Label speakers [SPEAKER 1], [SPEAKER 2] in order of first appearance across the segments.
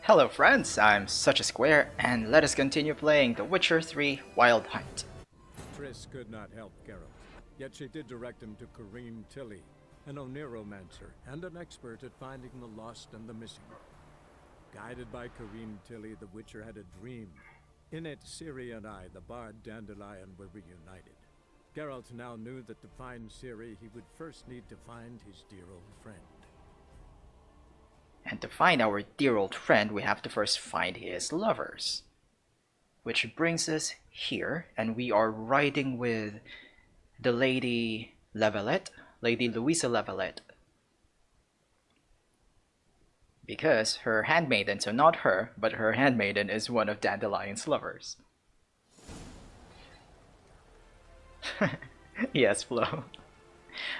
[SPEAKER 1] Hello friends, I'm Such a Square, and let us continue playing The Witcher 3 Wild Hunt.
[SPEAKER 2] Triss could not help Geralt, yet she did direct him to Karim Tilly, an Oniromancer and an expert at finding the lost and the missing. Guided by Karim Tilly, the Witcher had a dream. In it, Ciri and I, the bard Dandelion, were reunited. Geralt now knew that to find Ciri, he would first need to find his dear old friend.
[SPEAKER 1] And to find our dear old friend, we have to first find his lovers. Which brings us here, and we are riding with the Lady Levelet, Lady Louisa Levelet. Because her handmaiden, so not her, but her handmaiden is one of Dandelion's lovers. Yes, Flo.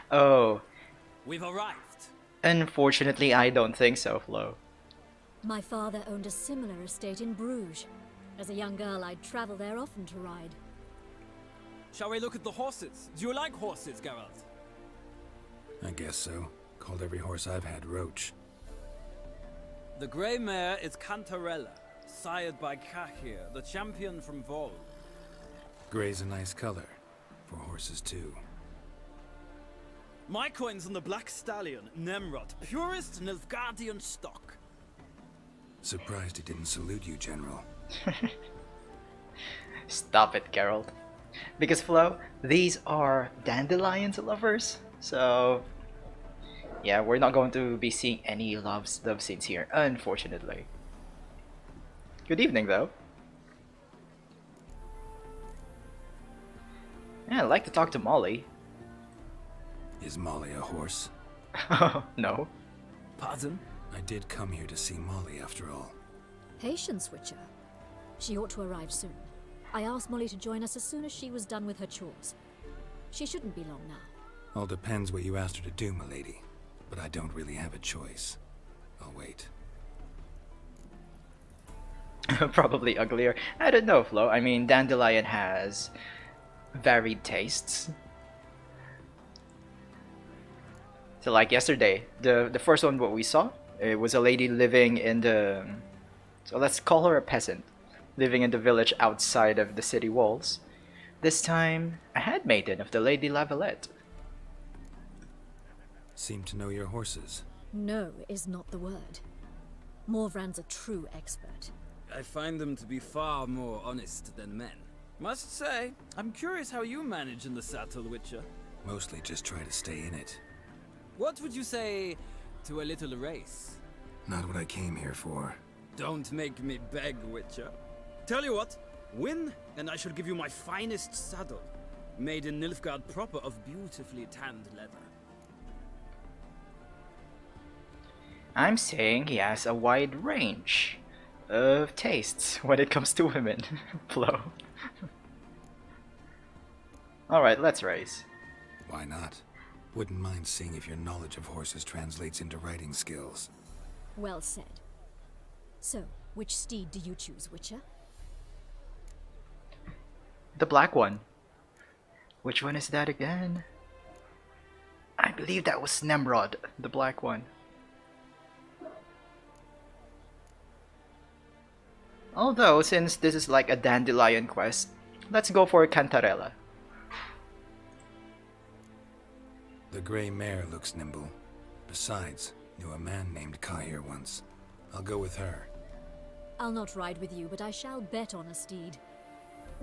[SPEAKER 1] Oh.
[SPEAKER 3] We've arrived.
[SPEAKER 1] Unfortunately, I don't think so, Flo.
[SPEAKER 4] My father owned a similar estate in Bruges. As a young girl, I'd travel there often to ride.
[SPEAKER 3] Shall we look at the horses? Do you like horses, Geralt?
[SPEAKER 5] I guess so. Called every horse I've had Roach.
[SPEAKER 3] The grey mare is Cantarella, sired by Cahir, the champion from Vol.
[SPEAKER 5] Gray's a nice color. For horses, too.
[SPEAKER 3] My coin's on the black stallion, Nemrod, purest Nilfgaardian stock.
[SPEAKER 5] Surprised he didn't salute you, General.
[SPEAKER 1] Stop it, Geralt. Because, Flo, these are Dandelion's lovers, so yeah, we're not going to be seeing any love scenes here, unfortunately. Good evening, though. Yeah, I'd like to talk to Molly.
[SPEAKER 5] Is Molly a horse?
[SPEAKER 1] No.
[SPEAKER 3] Pardon?
[SPEAKER 5] I did come here to see Molly, after all.
[SPEAKER 4] Patience, Witcher. She ought to arrive soon. I asked Molly to join us as soon as she was done with her chores. She shouldn't be long now.
[SPEAKER 5] All depends what you asked her to do, milady. But I don't really have a choice. I'll wait.
[SPEAKER 1] Probably uglier. I don't know, Flo. I mean, Dandelion has varied tastes. So like yesterday, the first one what we saw, it was a lady living in the, so let's call her a peasant, living in the village outside of the city walls. This time, a handmaiden of the Lady Lavalette.
[SPEAKER 5] Seem to know your horses.
[SPEAKER 4] No is not the word. Morvran's a true expert.
[SPEAKER 3] I find them to be far more honest than men. Must say, I'm curious how you manage in the saddle, Witcher.
[SPEAKER 5] Mostly just try to stay in it.
[SPEAKER 3] What would you say to a little race?
[SPEAKER 5] Not what I came here for.
[SPEAKER 3] Don't make me beg, Witcher. Tell you what, win, and I shall give you my finest saddle, made in Nilfgaard proper of beautifully tanned leather.
[SPEAKER 1] I'm saying he has a wide range of tastes when it comes to women. Flo. Alright, let's race.
[SPEAKER 5] Why not? Wouldn't mind seeing if your knowledge of horses translates into riding skills.
[SPEAKER 4] Well said. So, which steed do you choose, Witcher?
[SPEAKER 1] The black one. Which one is that again? I believe that was Nemrod, the black one. Although, since this is like a Dandelion quest, let's go for Cantarella.
[SPEAKER 5] The gray mare looks nimble. Besides, knew a man named Cahir once. I'll go with her.
[SPEAKER 4] I'll not ride with you, but I shall bet on a steed.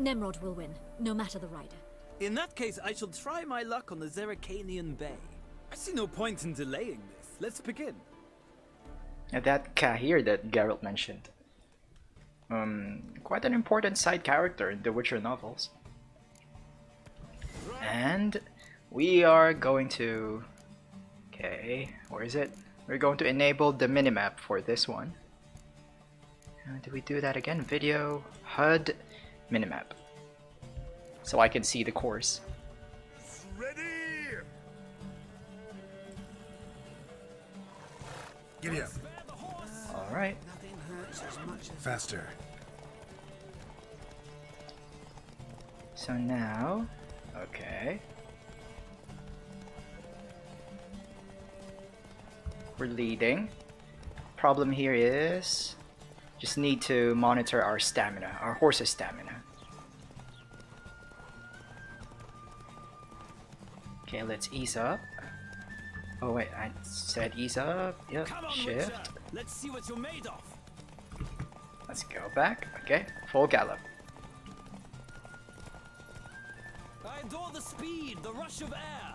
[SPEAKER 4] Nemrod will win, no matter the rider.
[SPEAKER 3] In that case, I shall try my luck on the Zeracanian Bay. I see no point in delaying this. Let's begin.
[SPEAKER 1] And that Cahir that Geralt mentioned. Quite an important side character in the Witcher novels. And we are going to... Okay, where is it? We're going to enable the minimap for this one. Do we do that again? Video, HUD, minimap. So I can see the course.
[SPEAKER 6] Ready!
[SPEAKER 5] Giddy up.
[SPEAKER 1] Alright.
[SPEAKER 5] Faster.
[SPEAKER 1] So now... Okay. We're leading. Problem here is Just need to monitor our stamina, our horse's stamina. Okay, let's ease up. Oh wait, I said ease up. Yep,
[SPEAKER 3] Come on,
[SPEAKER 1] shift.
[SPEAKER 3] Witcher. Let's see what you're made of.
[SPEAKER 1] Let's go back. Okay, full gallop.
[SPEAKER 3] I adore the speed, the rush of air.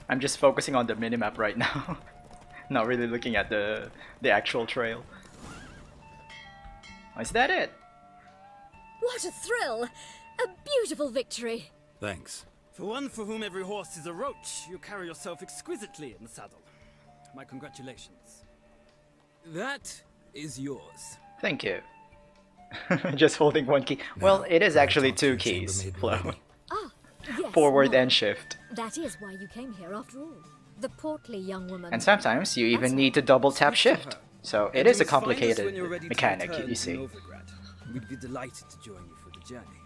[SPEAKER 1] I'm just focusing on the minimap right now. Not really looking at the actual trail. Oh, is that it?
[SPEAKER 4] What a thrill! A beautiful victory!
[SPEAKER 5] Thanks.
[SPEAKER 3] For one for whom every horse is a roach, you carry yourself exquisitely in the saddle. My congratulations. That is yours.
[SPEAKER 1] Thank you. Just holding one key. Well, it is actually two keys, Flo.
[SPEAKER 4] Ah, yes.
[SPEAKER 1] Forward
[SPEAKER 4] now,
[SPEAKER 1] and shift.
[SPEAKER 4] That is why you came here after all. The portly young woman.
[SPEAKER 1] And sometimes you even need to double tap shift. So it is a complicated mechanic, you see.
[SPEAKER 3] We'd be delighted to join you for the journey.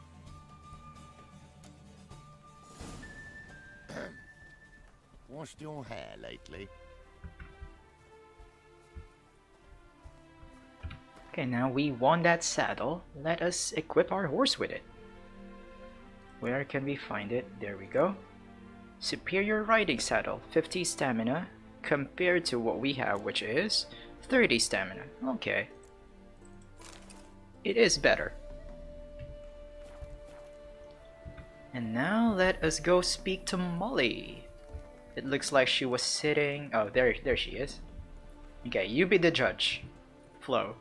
[SPEAKER 6] Washed your hair lately?
[SPEAKER 1] Okay, now we won that saddle. Let us equip our horse with it. Where can we find it? There we go. Superior riding saddle, 50 stamina, compared to what we have, which is 30 stamina. Okay. It is better. And now let us go speak to Molly. It looks like she was sitting... Oh, there she is. Okay, you be the judge. Flo.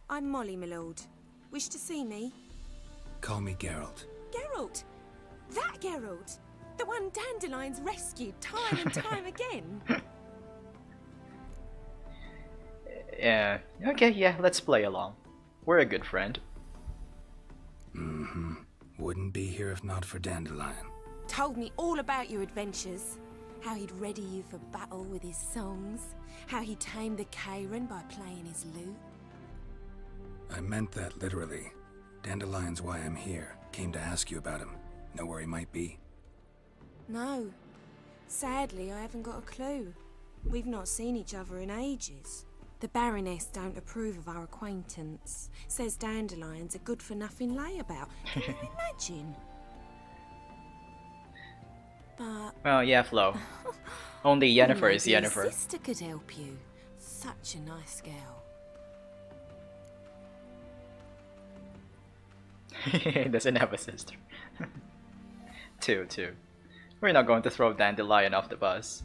[SPEAKER 7] I'm Molly, my lord. Wish to see me?
[SPEAKER 5] Call me Geralt.
[SPEAKER 7] Geralt! That Geralt! The one Dandelion's rescued time and time again.
[SPEAKER 1] Yeah. Okay, yeah, let's play along. We're a good friend.
[SPEAKER 5] Mm-hmm. Wouldn't be here if not for Dandelion.
[SPEAKER 7] Told me all about your adventures. How he'd ready you for battle with his songs. How he tamed the Kairan by playing his lute.
[SPEAKER 5] I meant that literally. Dandelion's why I'm here. Came to ask you about him. Know where he might be?
[SPEAKER 7] No. Sadly, I haven't got a clue. We've not seen each other in ages. The Baroness don't approve of our acquaintance. Says Dandelion's a good-for-nothing layabout. Can you imagine? But...
[SPEAKER 1] Well, yeah, Flo. Only Yennefer is
[SPEAKER 7] maybe
[SPEAKER 1] Yennefer.
[SPEAKER 7] Your sister could help you. Such a nice girl.
[SPEAKER 1] He doesn't have a sister. Two. We're not going to throw Dandelion off the bus.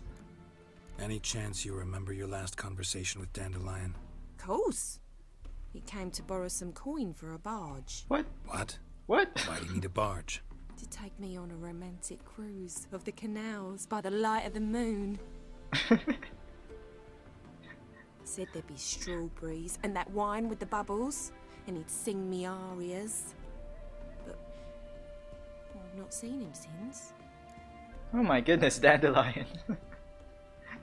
[SPEAKER 5] Any chance you remember your last conversation with Dandelion?
[SPEAKER 7] Course. He came to borrow some coin for a barge.
[SPEAKER 1] What?
[SPEAKER 5] What?
[SPEAKER 1] What?
[SPEAKER 5] Why do you need a barge?
[SPEAKER 7] To take me on a romantic cruise of the canals by the light of the moon. Said there'd be strawberries and that wine with the bubbles, and he'd sing me arias. But I've not seen him since.
[SPEAKER 1] Oh my goodness, Dandelion.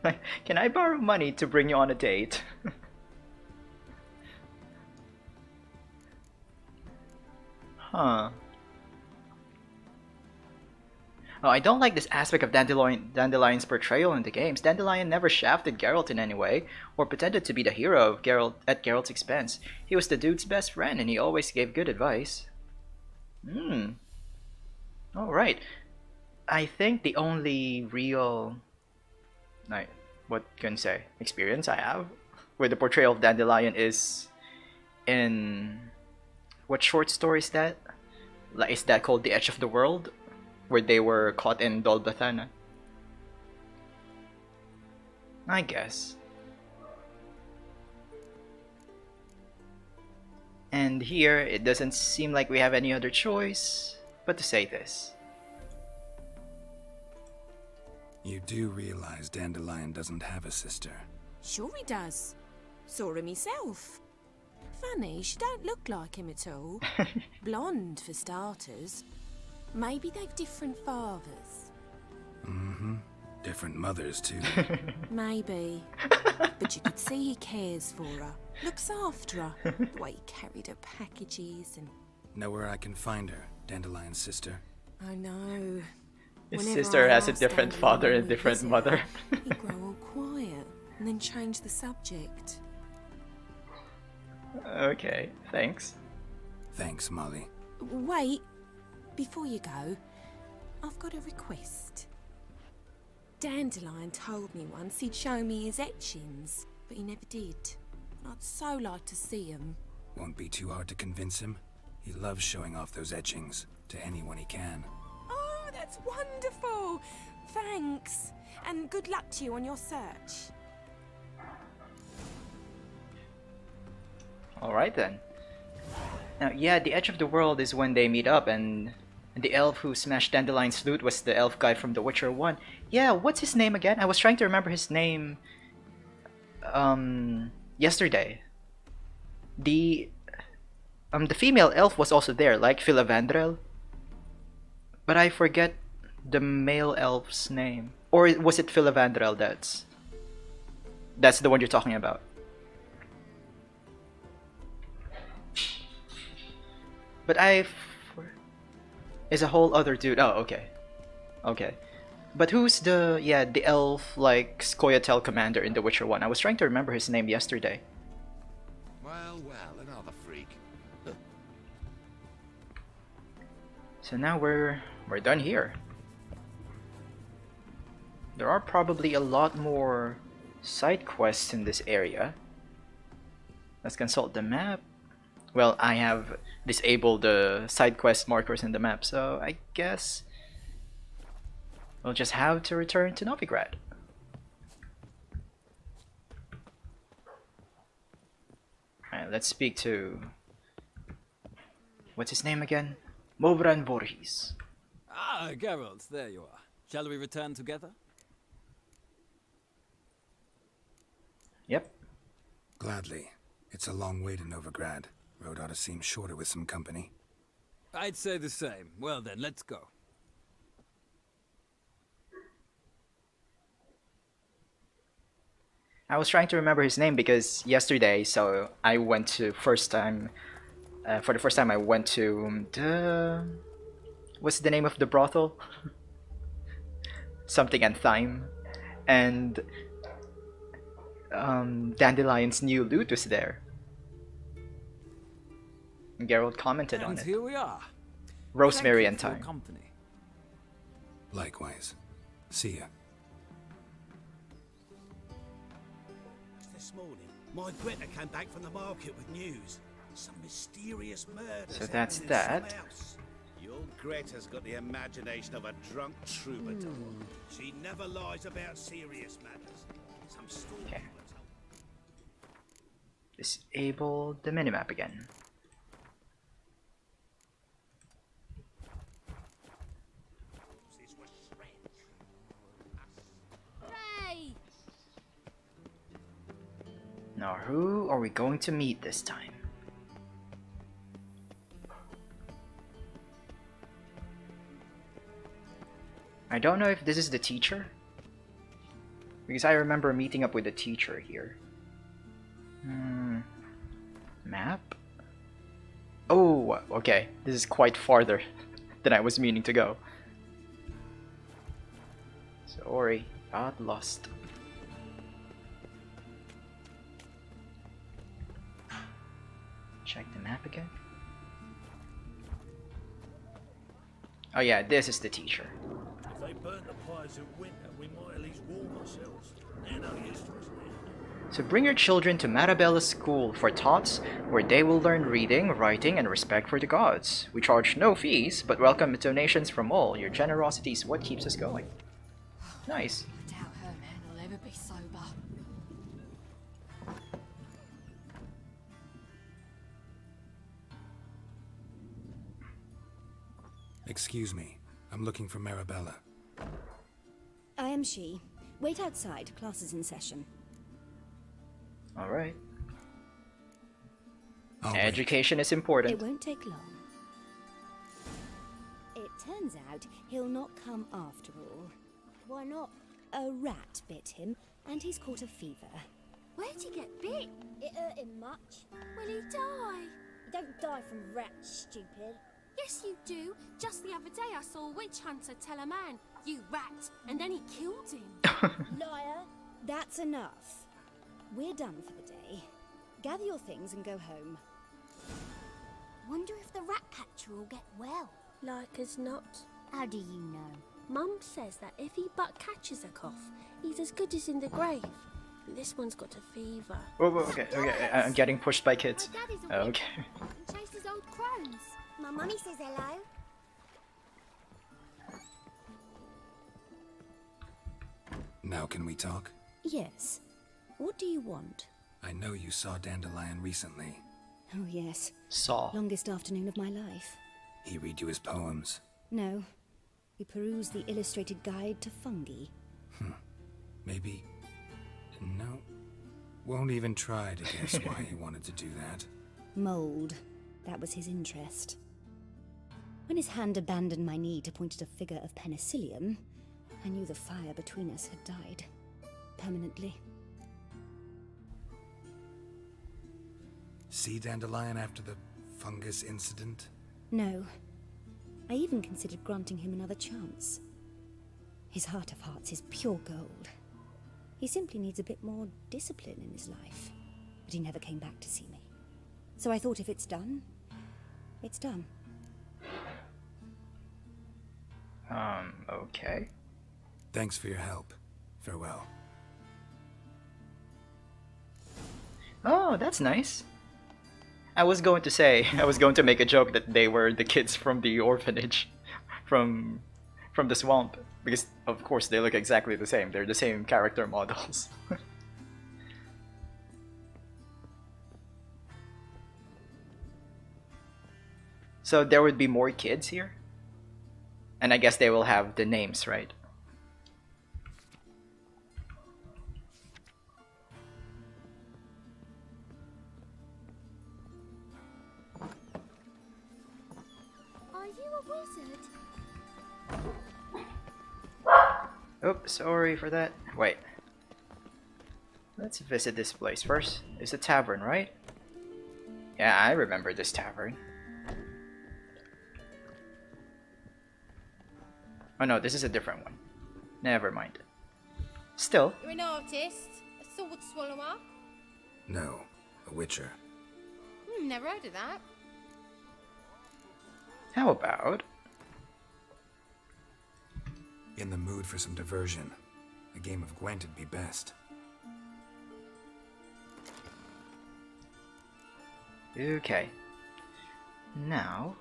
[SPEAKER 1] Like, can I borrow money to bring you on a date? Huh. Oh, I don't like this aspect of Dandelion's portrayal in the games. Dandelion never shafted Geralt in any way, or pretended to be the hero of at Geralt's expense. He was the dude's best friend, and he always gave good advice. Alright. I think the only real... like, what can I say? Experience I have with the portrayal of Dandelion is in... What short story is that? Like, is that called The Edge of the World? Where they were caught in Dol Bethana. I guess. And here, it doesn't seem like we have any other choice but to say this.
[SPEAKER 5] You do realize Dandelion doesn't have a sister.
[SPEAKER 7] Sure he does. Saw him myself. Funny, she don't look like him at all. Blonde, for starters. Maybe they've different fathers.
[SPEAKER 5] Mm-hmm. Different mothers, too.
[SPEAKER 7] Maybe. But you could see he cares for her. Looks after her. The way he carried her packages and...
[SPEAKER 5] Know where I can find her, Dandelion's sister?
[SPEAKER 7] I know.
[SPEAKER 1] His
[SPEAKER 7] Whenever
[SPEAKER 1] sister
[SPEAKER 7] I
[SPEAKER 1] has a
[SPEAKER 7] asked
[SPEAKER 1] different
[SPEAKER 7] Dandelion
[SPEAKER 1] father
[SPEAKER 7] when
[SPEAKER 1] and
[SPEAKER 7] we
[SPEAKER 1] different
[SPEAKER 7] visit
[SPEAKER 1] mother.
[SPEAKER 7] her, he'd grow all quiet and then change the subject.
[SPEAKER 1] Okay, thanks.
[SPEAKER 5] Thanks, Molly.
[SPEAKER 7] Wait, before you go, I've got a request. Dandelion told me once he'd show me his etchings, but he never did. I'd so like to see them.
[SPEAKER 5] Won't be too hard to convince him. He loves showing off those etchings to anyone he can.
[SPEAKER 7] Oh, that's wonderful! Thanks, and good luck to you on your search.
[SPEAKER 1] Alright then. Now, yeah, the edge of the world is when they meet up, and the elf who smashed Dandelion's loot was the elf guy from The Witcher 1. Yeah, what's his name again? I was trying to remember his name yesterday. The female elf was also there, like Philavandrel. But I forget the male elf's name. Or was it Philavandrel that's the one you're talking about? But is a whole other dude. Oh, okay. Okay. But who's the elf like Scoia'tael commander in The Witcher 1? I was trying to remember his name yesterday.
[SPEAKER 6] Well, another freak.
[SPEAKER 1] So now we're done here. There are probably a lot more side quests in this area. Let's consult the map. Well, I have disabled the side quest markers in the map, so I guess we'll just have to return to Novigrad. Alright, let's speak to... what's his name again? Mobran Voorhees.
[SPEAKER 3] Ah, Geralt, there you are. Shall we return together?
[SPEAKER 1] Yep.
[SPEAKER 5] Gladly. It's a long way to Novigrad. Road ought to seem shorter with some company.
[SPEAKER 3] I'd say the same. Well then, let's go.
[SPEAKER 1] I was trying to remember his name because yesterday, so I went to for the first time I went to what's the name of the brothel? Something and Thyme, and Dandelion's new loot was there. And Geralt commented on
[SPEAKER 3] And
[SPEAKER 1] it.
[SPEAKER 3] here we are.
[SPEAKER 1] Rosemary
[SPEAKER 3] Thank
[SPEAKER 1] and
[SPEAKER 3] you for your
[SPEAKER 1] Thyme.
[SPEAKER 3] company.
[SPEAKER 5] Likewise. See ya.
[SPEAKER 8] This morning, my Greta came back from the market with news. Some mysterious murder.
[SPEAKER 1] So that's that.
[SPEAKER 6] Your Greta's got the imagination of a drunk troubadour.
[SPEAKER 8] She never lies about serious matters. Some story.
[SPEAKER 1] Okay. Disable the minimap again. Now, who are we going to meet this time? I don't know if this is the teacher, because I remember meeting up with the teacher here. Map? Oh, okay. This is quite farther than I was meaning to go. Sorry, got lost. Check the map again. Oh yeah, this is the teacher.
[SPEAKER 8] If they burn the pyres in winter, we might at least warm ourselves. They're no use to us now.
[SPEAKER 1] So bring your children to Marabella School for Tots, where they will learn reading, writing, and respect for the gods. We charge no fees, but welcome donations from all. Your generosity is what keeps us going. Nice.
[SPEAKER 4] I doubt her man will ever be sober.
[SPEAKER 5] Excuse me. I'm looking for Marabella.
[SPEAKER 9] I am she. Wait outside. Class is in session.
[SPEAKER 1] Alright.
[SPEAKER 5] I'll wait.
[SPEAKER 1] Education is important.
[SPEAKER 9] It won't take long. It turns out he'll not come after all. Why not? A rat bit him, and he's caught a fever.
[SPEAKER 4] Where'd he get bit?
[SPEAKER 9] It hurt him much.
[SPEAKER 4] Will he die?
[SPEAKER 9] You don't die from rats, stupid.
[SPEAKER 10] Yes, you do. Just the other day I saw a witch hunter tell a man, "You rat," and then he killed him.
[SPEAKER 9] Liar, that's enough. We're done for the day. Gather your things and go home.
[SPEAKER 10] Wonder if the rat catcher will get well.
[SPEAKER 11] Like as not.
[SPEAKER 10] How do you know?
[SPEAKER 11] Mum says that if he but catches a cough, he's as good as in the grave. This one's got a fever.
[SPEAKER 1] Whoa, whoa, okay, okay, I'm getting pushed by kids.
[SPEAKER 10] My daddy's a witch
[SPEAKER 1] Okay.
[SPEAKER 10] and chases old crones. My mummy says hello.
[SPEAKER 5] Now can we talk?
[SPEAKER 9] Yes. What do you want?
[SPEAKER 5] I know you saw Dandelion recently.
[SPEAKER 9] Oh, yes.
[SPEAKER 1] Saw.
[SPEAKER 9] Longest afternoon of my life.
[SPEAKER 5] He read you his poems.
[SPEAKER 9] No. We perused the illustrated guide to fungi.
[SPEAKER 5] Maybe... No. Won't even try to guess why he wanted to do that.
[SPEAKER 9] Mold. That was his interest. When his hand abandoned my knee to point at a figure of penicillium, I knew the fire between us had died. Permanently.
[SPEAKER 5] See Dandelion after the fungus incident?
[SPEAKER 9] No. I even considered granting him another chance. His heart of hearts is pure gold. He simply needs a bit more discipline in his life. But he never came back to see me. So I thought if it's done, it's done.
[SPEAKER 1] Okay.
[SPEAKER 5] Thanks for your help. Farewell.
[SPEAKER 1] Oh, that's nice. I was going to make a joke that they were the kids from the orphanage, from the swamp, because of course they look exactly the same. They're the same character models. So there would be more kids here, and I guess they will have the names, right?
[SPEAKER 10] Are you a wizard?
[SPEAKER 1] Oops, sorry for that. Wait. Let's visit this place first. It's a tavern, right? Yeah, I remember this tavern. Oh no, this is a different one. Never mind. Still.
[SPEAKER 10] You're an artist? A sword swallower?
[SPEAKER 5] No, a witcher.
[SPEAKER 10] Never heard of that.
[SPEAKER 1] How about...
[SPEAKER 5] In the mood for some diversion. A game of Gwent'd be best.
[SPEAKER 1] Okay. Now,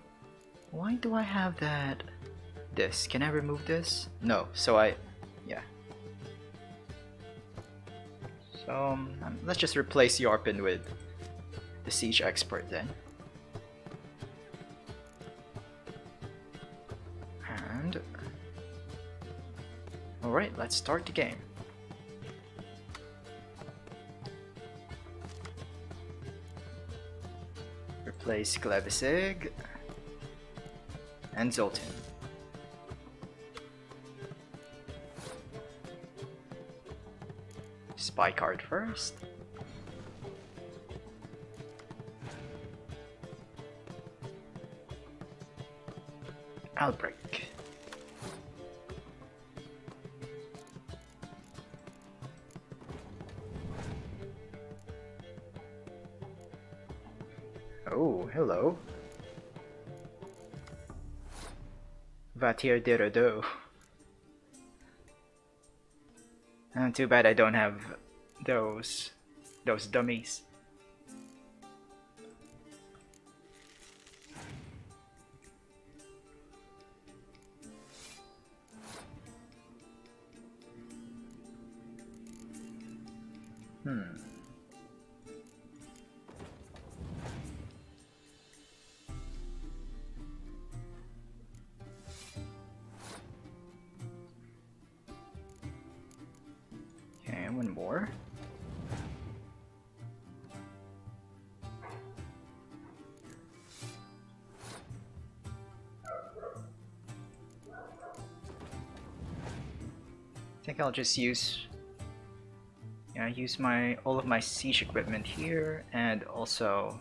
[SPEAKER 1] why do I have that... This? Can I remove this? No, so yeah. So, let's just replace Yarpin with the Siege Expert then. And... Alright, let's start the game. Replace Glevisig and Zoltan. Spy card first. Outbreak. Oh, hello. Vatir Dirodo. Too bad I don't have those dummies. Okay, one more. I think I'll just use all of my siege equipment here and also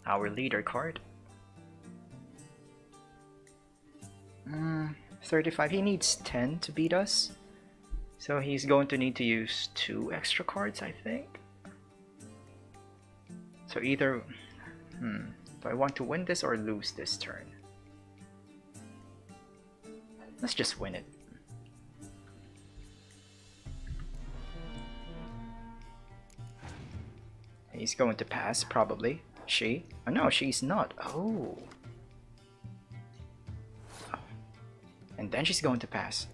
[SPEAKER 1] our leader card. 35. He needs 10 to beat us. So he's going to need to use 2 extra cards, I think. So either... do I want to win this or lose this turn? Let's just win it. He's going to pass, probably. She? Oh no, she's not. Oh. And then she's going to pass.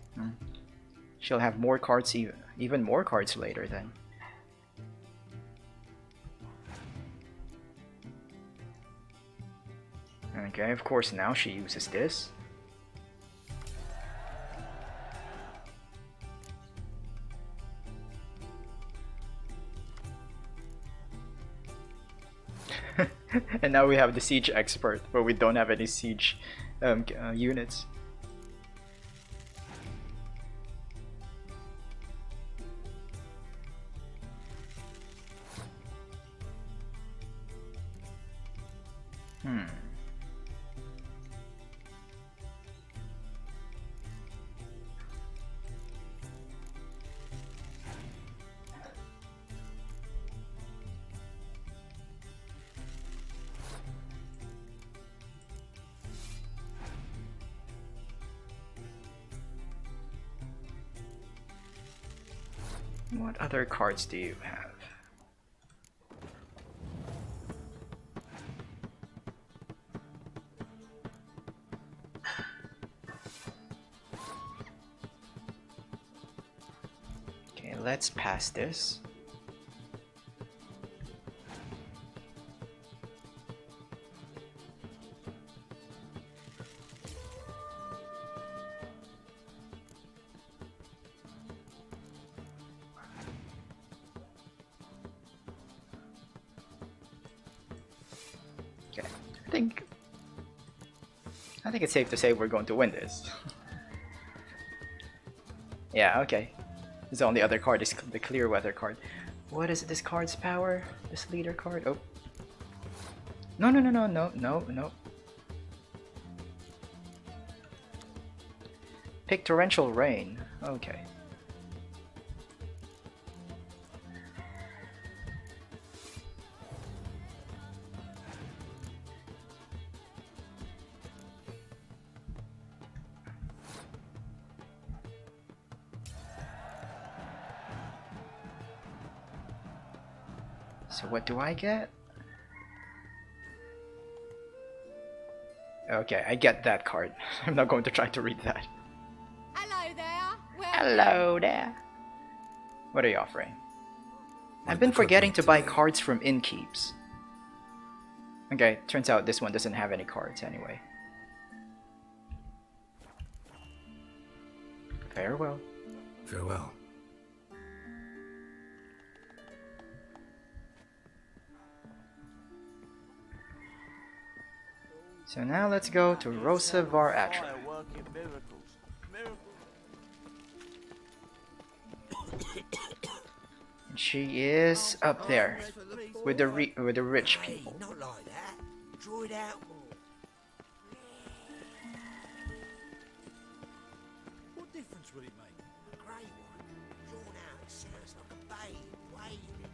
[SPEAKER 1] She'll have more cards, even more cards later then. Okay, of course now she uses this. And now we have the siege expert, but we don't have any siege units. What other cards do you have? Okay, let's pass this. Okay, I think it's safe to say we're going to win this. Yeah, okay. The only other card is the clear weather card. What is this card's power? This leader card? Oh. No. Pick torrential rain. Okay. So what do I get? Okay, I get that card. I'm not going to try to read that.
[SPEAKER 10] Hello there.
[SPEAKER 1] Hello there. What are you offering? I've been forgetting to buy cards from innkeeps. Okay, turns out this one doesn't have any cards anyway. Farewell.
[SPEAKER 5] Farewell.
[SPEAKER 1] So now let's go to Rosa Var Atra. And she is up there with the rich people.
[SPEAKER 6] Not like that. Draw it out more.
[SPEAKER 8] What difference would it make?
[SPEAKER 6] A grey one. Drawn out, it sounds like a babe waving.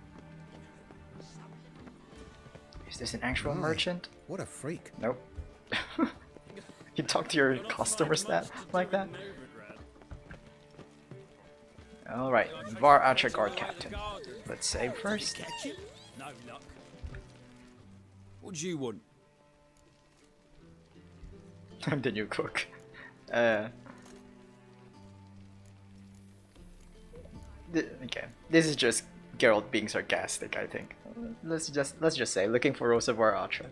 [SPEAKER 1] Is this an actual merchant?
[SPEAKER 5] What a freak.
[SPEAKER 1] Nope. You talk to your customers like that? Alright, Var Atra Guard Captain. Let's save first.
[SPEAKER 3] No luck. What do you want?
[SPEAKER 1] I'm the new cook. Okay, this is just Geralt being sarcastic, I think. Let's just say, looking for Rosa Var Atra.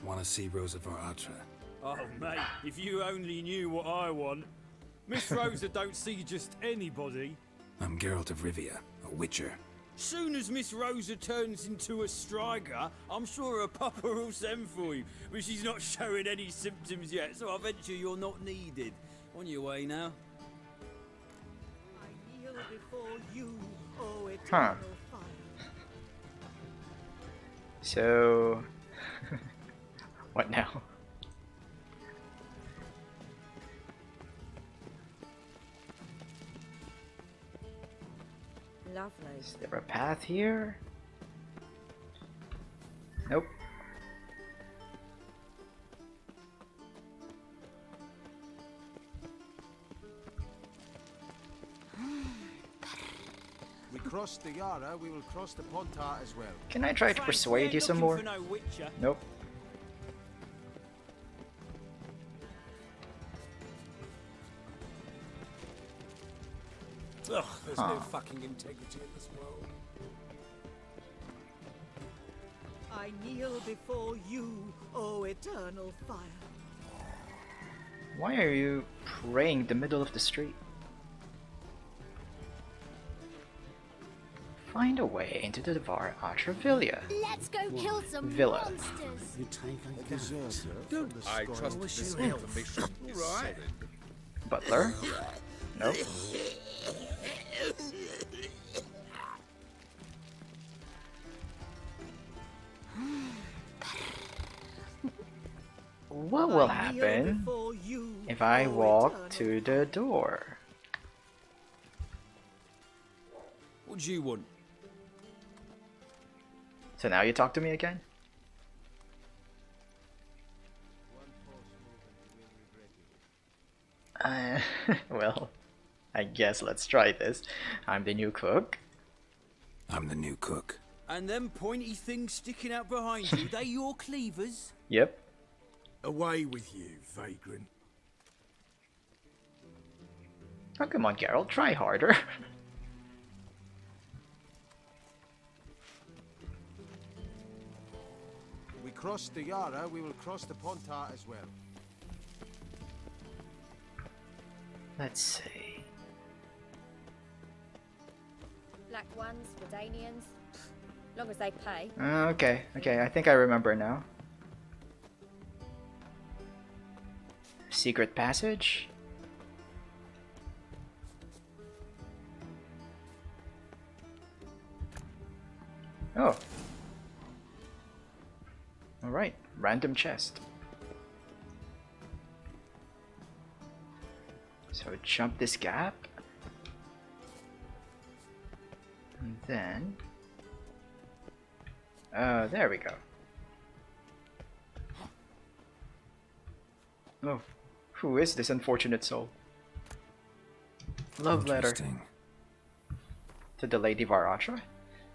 [SPEAKER 5] Want to see Rosa Var Atra?
[SPEAKER 3] Oh, mate, if you only knew what I want. Miss Rosa don't see just anybody.
[SPEAKER 5] I'm Geralt of Rivia, a witcher.
[SPEAKER 3] Soon as Miss Rosa turns into a striker, I'm sure her papa will send for you. But she's not showing any symptoms yet, so I venture you're not needed. On your way now.
[SPEAKER 1] Huh. So... what now?
[SPEAKER 7] lovely.
[SPEAKER 1] Is there a path here? Nope.
[SPEAKER 12] We crossed the Yara, we will cross the Pontar as well.
[SPEAKER 1] Can I try to
[SPEAKER 3] Frank,
[SPEAKER 1] persuade
[SPEAKER 3] we
[SPEAKER 1] you
[SPEAKER 3] ain't
[SPEAKER 1] some
[SPEAKER 3] looking
[SPEAKER 1] more?
[SPEAKER 3] for no witcher.
[SPEAKER 1] Nope.
[SPEAKER 8] Ugh, there's
[SPEAKER 1] Huh.
[SPEAKER 8] no fucking integrity in this world.
[SPEAKER 13] I kneel before you, O eternal fire.
[SPEAKER 1] Why are you praying in the middle of the street? Find a way into the Var Atravilia.
[SPEAKER 10] Let's go kill some
[SPEAKER 1] Villa.
[SPEAKER 10] monsters.
[SPEAKER 6] You take a
[SPEAKER 12] Deserter
[SPEAKER 6] Don't
[SPEAKER 12] from the
[SPEAKER 6] I
[SPEAKER 12] sky.
[SPEAKER 6] trust
[SPEAKER 12] Wish
[SPEAKER 6] this
[SPEAKER 12] you health.
[SPEAKER 6] information is
[SPEAKER 3] Right.
[SPEAKER 6] solid.
[SPEAKER 1] Butler? Nope. What will
[SPEAKER 13] I kneel
[SPEAKER 1] happen
[SPEAKER 13] before you,
[SPEAKER 1] if I
[SPEAKER 13] O
[SPEAKER 1] walk
[SPEAKER 13] eternal
[SPEAKER 1] to the door?
[SPEAKER 3] What do you want?
[SPEAKER 1] So now you talk to me again? Well, I guess let's try this. I'm the new cook.
[SPEAKER 5] I'm the new cook.
[SPEAKER 3] And them pointy things sticking out behind you, they your cleavers?
[SPEAKER 1] Yep.
[SPEAKER 8] Away with you, vagrant.
[SPEAKER 1] Oh, come on, Geralt, try harder.
[SPEAKER 12] We crossed the Yara, we will cross the Pontar as well.
[SPEAKER 1] Let's see.
[SPEAKER 9] Black ones, Redanians. Long as they pay.
[SPEAKER 1] Okay, I think I remember now. Secret passage? Oh. Alright, random chest. So jump this gap. And then... there we go. Oh, who is this unfortunate soul? Love letter.
[SPEAKER 5] Interesting.
[SPEAKER 1] To the Lady Varatra?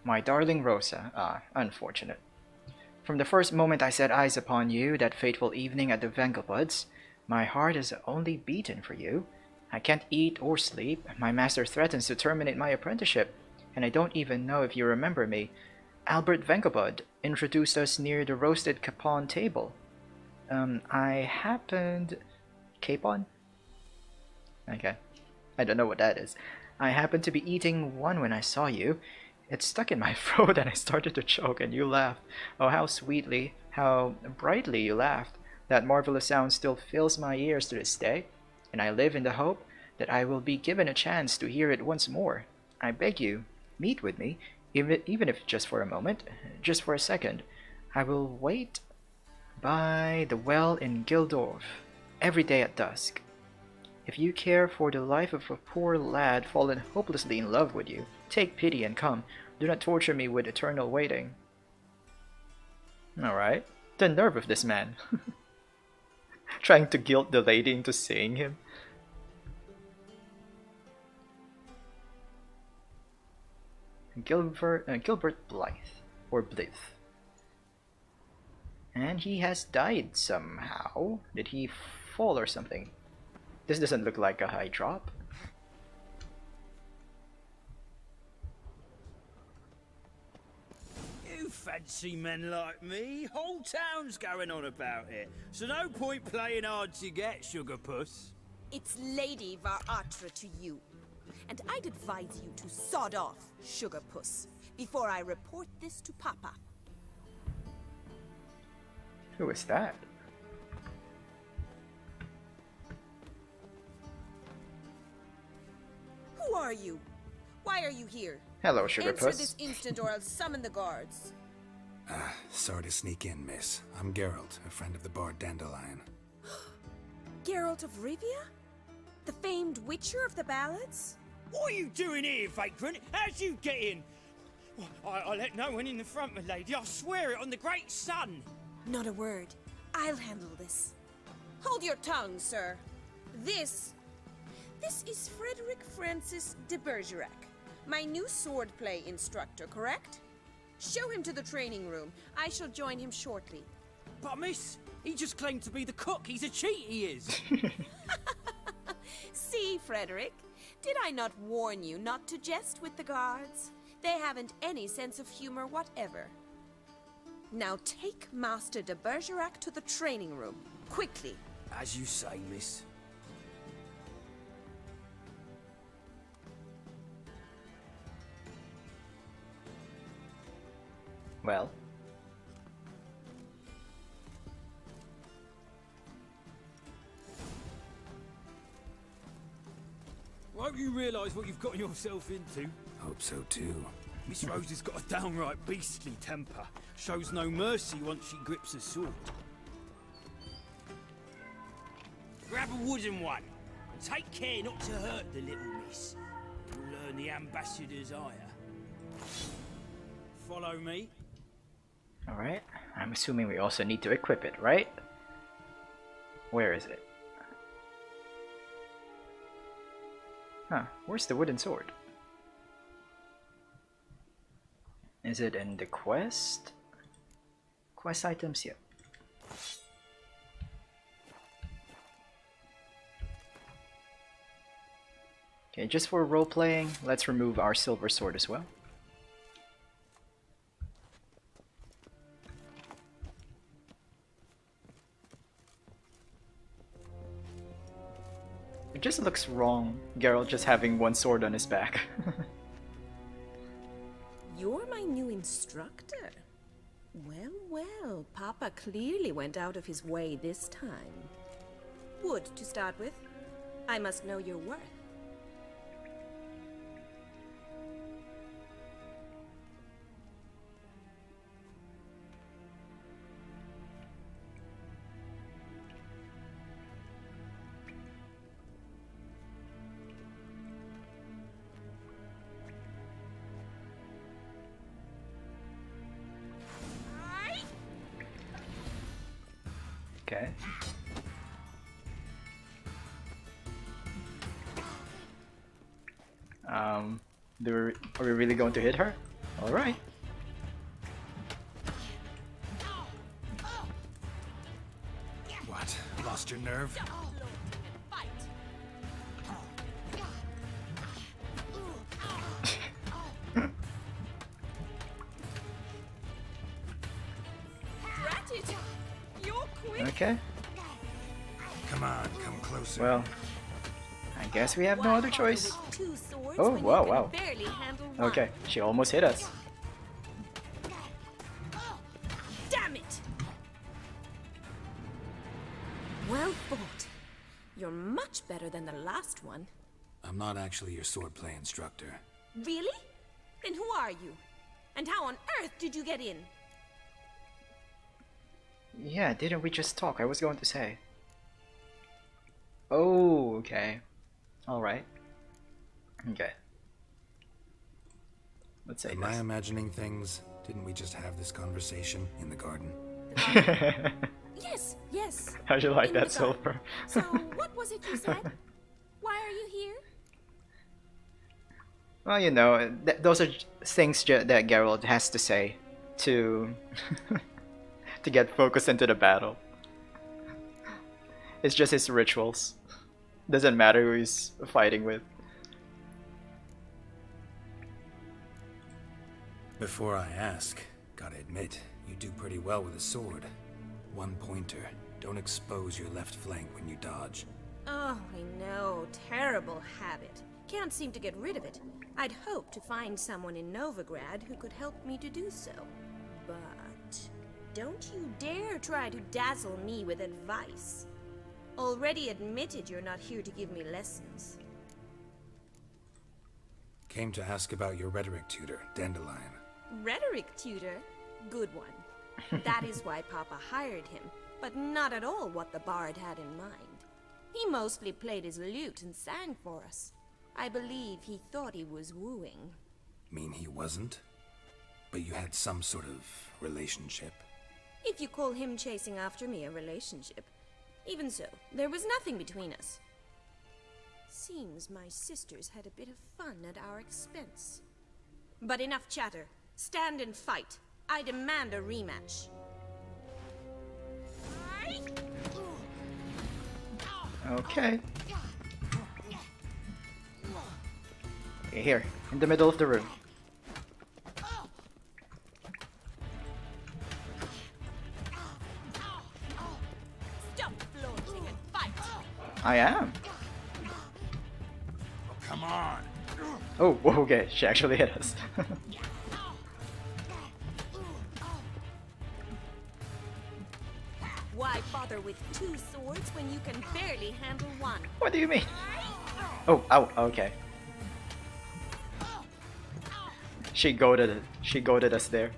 [SPEAKER 1] My darling Rosa. Ah, unfortunate. From the first moment I set eyes upon you, that fateful evening at the Vengelbuds, my heart has only beaten for you. I can't eat or sleep. My master threatens to terminate my apprenticeship, and I don't even know if you remember me. Albert Vengelbud introduced us near the roasted capon table. I happened... Capon? Okay. I don't know what that is. I happened to be eating one when I saw you. It stuck in my throat and I started to choke and you laughed. Oh, how sweetly, how brightly you laughed. That marvelous sound still fills my ears to this day, and I live in the hope that I will be given a chance to hear it once more. I beg you, meet with me, even if just for a moment, just for a second. I will wait by the well in Gildorf every day at dusk. If you care for the life of a poor lad fallen hopelessly in love with you, take pity and come. Do not torture me with eternal waiting. Alright. The nerve of this man. Trying to guilt the lady into seeing him. Gilbert Blythe. Or Blythe. And he has died somehow. Did he fall or something? This doesn't look like a high drop.
[SPEAKER 3] You fancy men like me? Whole town's going on about it. So no point playing hard to get, sugar puss.
[SPEAKER 7] It's Lady Varatra to you. And I'd advise you to sod off, sugar puss, before I report this to Papa.
[SPEAKER 1] Who is that?
[SPEAKER 7] Who are you? Why are you here?
[SPEAKER 1] Hello, Sugar
[SPEAKER 7] Answer
[SPEAKER 1] Puss.
[SPEAKER 7] this instant or I'll summon the guards.
[SPEAKER 5] Sorry to sneak in, miss. I'm Geralt, a friend of the bard Dandelion.
[SPEAKER 7] Geralt of Rivia? The famed witcher of the ballads?
[SPEAKER 3] What are you doing here, vagrant? How'd you get in? I let no one in the front, my lady. I swear it on the great sun.
[SPEAKER 7] Not a word. I'll handle this. Hold your tongue, sir. This is Frederick Francis de Bergerac, my new swordplay instructor, correct? Show him to the training room. I shall join him shortly.
[SPEAKER 3] But miss, he just claimed to be the cook. He's a cheat, he is.
[SPEAKER 7] See, Frederick, did I not warn you not to jest with the guards? They haven't any sense of humor whatever. Now take Master de Bergerac to the training room, quickly.
[SPEAKER 3] As you say, miss.
[SPEAKER 1] Well.
[SPEAKER 3] I hope you realise what you've got yourself into.
[SPEAKER 5] Hope so too.
[SPEAKER 3] Miss Rose has got a downright beastly temper. Shows no mercy once she grips a sword. Grab a wooden one. And take care not to hurt the little miss. You'll learn the ambassador's ire. Follow me.
[SPEAKER 1] Alright. I'm assuming we also need to equip it, right? Where is it? Huh, where's the wooden sword? Is it in the quest? Quest items, yep. Okay, just for role-playing, let's remove our silver sword as well. It just looks wrong, Geralt just having one sword on his back.
[SPEAKER 7] You're my new instructor. Well, well, Papa clearly went out of his way this time. Wood, to start with. I must know your worth.
[SPEAKER 1] Okay. Are we really going to hit her? Alright.
[SPEAKER 5] What? Lost your nerve?
[SPEAKER 1] Okay.
[SPEAKER 5] Come on, come closer.
[SPEAKER 1] Well, I guess we have no other choice. Oh, wow, wow. Okay, she almost hit us.
[SPEAKER 7] Damn it! Well fought. You're much better than the last one.
[SPEAKER 5] I'm not actually your swordplay instructor.
[SPEAKER 7] Really? Then who are you? And how on earth did you get in?
[SPEAKER 1] Yeah, didn't we just talk? I was going to say. Oh, okay. Alright. Okay. Let's say
[SPEAKER 5] Am I imagining things? Didn't we just have this conversation in the garden?
[SPEAKER 7] Yes, yes.
[SPEAKER 1] How'd you like
[SPEAKER 7] in
[SPEAKER 1] that,
[SPEAKER 7] the garden.
[SPEAKER 1] Silver?
[SPEAKER 7] So, what was it you said? Why are you here?
[SPEAKER 1] Well, you know, those are things that Geralt has to say to to get focused into the battle. It's just his rituals. Doesn't matter who he's fighting with.
[SPEAKER 5] Before I ask, gotta admit, you do pretty well with a sword. One pointer. Don't expose your left flank when you dodge.
[SPEAKER 7] Oh, I know. Terrible habit. Can't seem to get rid of it. I'd hoped to find someone in Novigrad who could help me to do so. But don't you dare try to dazzle me with advice. Already admitted you're not here to give me lessons.
[SPEAKER 5] Came to ask about your rhetoric tutor, Dandelion.
[SPEAKER 7] Rhetoric tutor? Good one. That is why Papa hired him, but not at all what the bard had in mind. He mostly played his lute and sang for us. I believe he thought he was wooing.
[SPEAKER 5] Mean he wasn't? But you had some sort of relationship?
[SPEAKER 7] If you call him chasing after me a relationship. Even so, there was nothing between us. Seems my sisters had a bit of fun at our expense. But enough chatter. Stand and fight. I demand a rematch.
[SPEAKER 1] Okay. Here, in the middle of the room.
[SPEAKER 7] Stop flaunting and fight.
[SPEAKER 1] I am.
[SPEAKER 8] Come on.
[SPEAKER 1] Oh, okay, she actually hit us.
[SPEAKER 7] Why bother with two swords when you can barely handle one?
[SPEAKER 1] What do you mean? Oh, ow, okay. She goaded us there.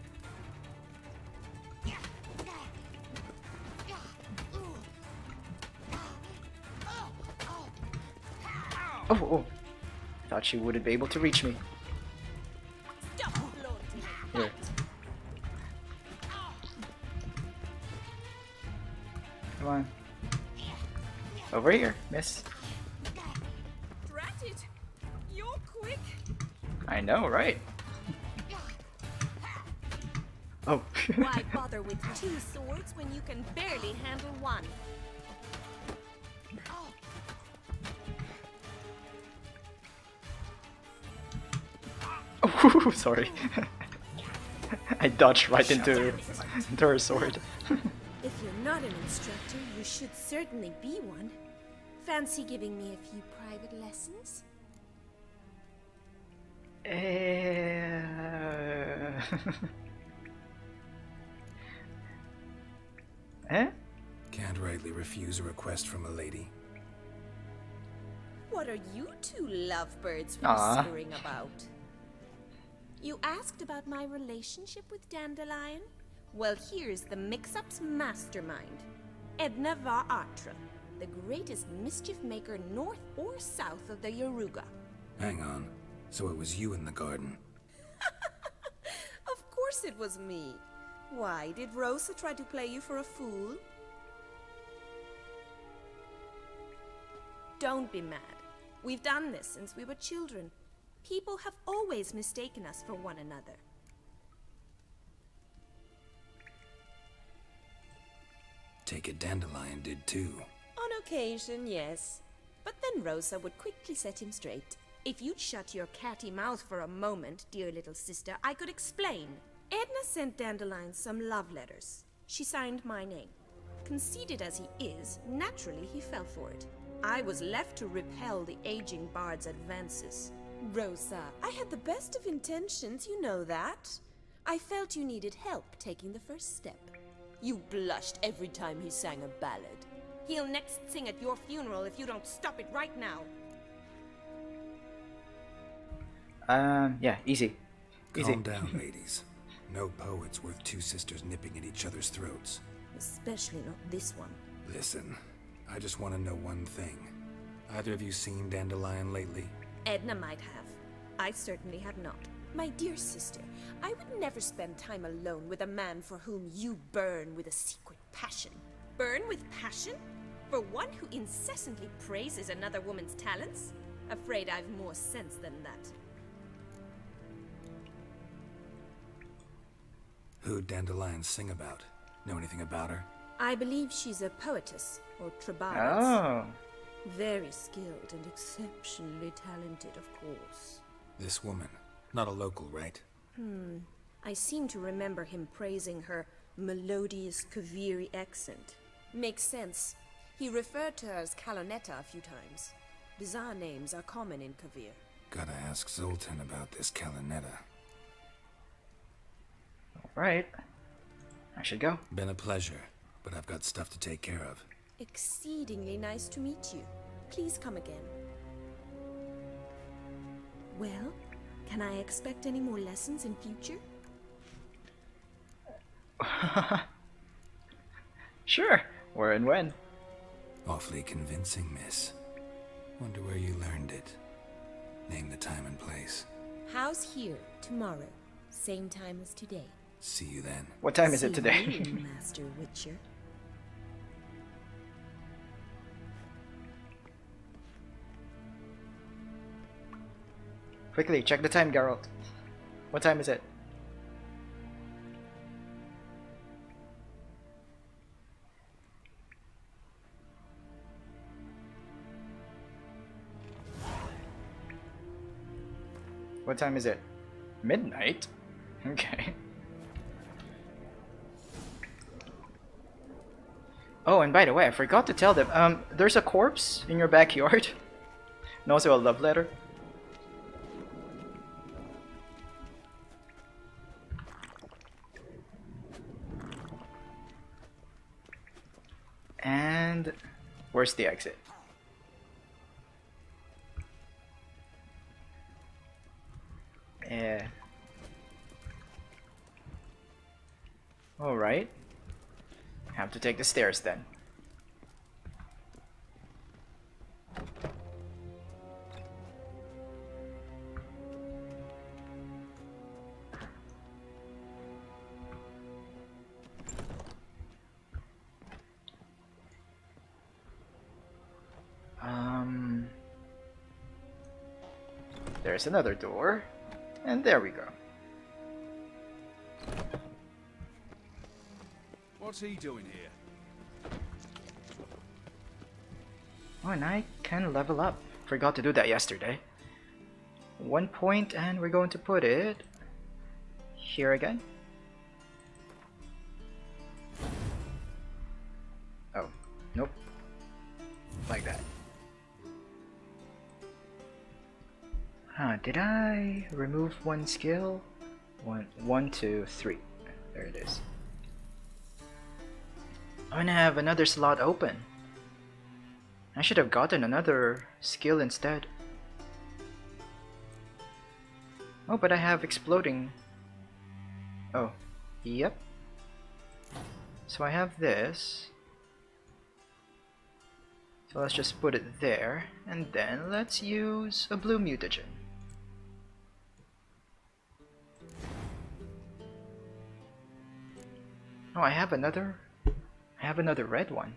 [SPEAKER 1] Oh, oh. Thought she wouldn't be able to reach me.
[SPEAKER 7] Stop flaunting.
[SPEAKER 1] Here. Come on. Over here, miss.
[SPEAKER 7] Drat it! You're quick.
[SPEAKER 1] I know, right? Oh.
[SPEAKER 7] Why bother with two swords when you can barely handle one?
[SPEAKER 1] Oh, sorry. I dodged right into her sword.
[SPEAKER 7] If you're not an instructor, you should certainly be one. Fancy giving me a few private lessons?
[SPEAKER 1] Eh?
[SPEAKER 5] Can't rightly refuse a request from a lady.
[SPEAKER 7] What are you two lovebirds
[SPEAKER 1] Aw.
[SPEAKER 7] whispering about? You asked about my relationship with Dandelion? Well, here's the mix-up's mastermind. Edna Va Atra, the greatest mischief maker north or south of the Yaruga.
[SPEAKER 5] Hang on. So it was you in the garden?
[SPEAKER 7] Of course it was me. Why, did Rosa try to play you for a fool? Don't be mad. We've done this since we were children. People have always mistaken us for one another.
[SPEAKER 5] Take it Dandelion did too.
[SPEAKER 7] On occasion, yes. But then Rosa would quickly set him straight. If you'd shut your catty mouth for a moment, dear little sister, I could explain. Edna sent Dandelion some love letters. She signed my name. Conceited as he is, naturally he fell for it. I was left to repel the aging bard's advances. Rosa, I had the best of intentions, you know that. I felt you needed help taking the first step. You blushed every time he sang a ballad. He'll next sing at your funeral if you don't stop it right now.
[SPEAKER 1] Yeah, easy. Easy.
[SPEAKER 5] Calm down, ladies. No poet's worth two sisters nipping at each other's throats.
[SPEAKER 7] Especially not this one.
[SPEAKER 5] Listen, I just want to know one thing. Either of you seen Dandelion lately?
[SPEAKER 7] Edna might have. I certainly have not. My dear sister, I would never spend time alone with a man for whom you burn with a secret passion. Burn with passion? For one who incessantly praises another woman's talents? Afraid I've more sense than that.
[SPEAKER 5] Who'd Dandelion sing about? Know anything about her?
[SPEAKER 7] I believe she's a poetess, or trabaris.
[SPEAKER 1] Oh.
[SPEAKER 7] Very skilled and exceptionally talented, of course.
[SPEAKER 5] This woman. Not a local, right?
[SPEAKER 7] I seem to remember him praising her melodious Kaviri accent. Makes sense. He referred to her as Kalonetta a few times. Bizarre names are common in Kavir.
[SPEAKER 5] Gotta ask Zoltan about this Kalonetta.
[SPEAKER 1] Alright. I should go.
[SPEAKER 5] Been a pleasure, but I've got stuff to take care of.
[SPEAKER 7] Exceedingly nice to meet you. Please come again. Well, can I expect any more lessons in future?
[SPEAKER 1] Sure. Where and when?
[SPEAKER 5] Awfully convincing, miss. Wonder where you learned it. Name the time and place.
[SPEAKER 7] House here, tomorrow. Same time as today.
[SPEAKER 5] See you then.
[SPEAKER 1] What time is it
[SPEAKER 7] See
[SPEAKER 1] today?
[SPEAKER 7] you, Master Witcher.
[SPEAKER 1] Quickly, check the time, Geralt. What time is it? What time is it? Midnight? Okay. Oh, and by the way, I forgot to tell them, there's a corpse in your backyard. And also a love letter. And where's the exit? Yeah. Alright. Have to take the stairs then. There's another door. And there we go.
[SPEAKER 6] What's he doing here?
[SPEAKER 1] Oh, and I can level up. Forgot to do that yesterday. 1 point, and we're going to put it here again. Oh, nope. Like that. Huh, did I remove one skill? One, 2, 3. There it is. Oh, and I have another slot open. I should have gotten another skill instead. Oh, but I have exploding. Oh, yep. So I have this. So let's just put it there, and then let's use a blue mutagen. Oh, I have another red one.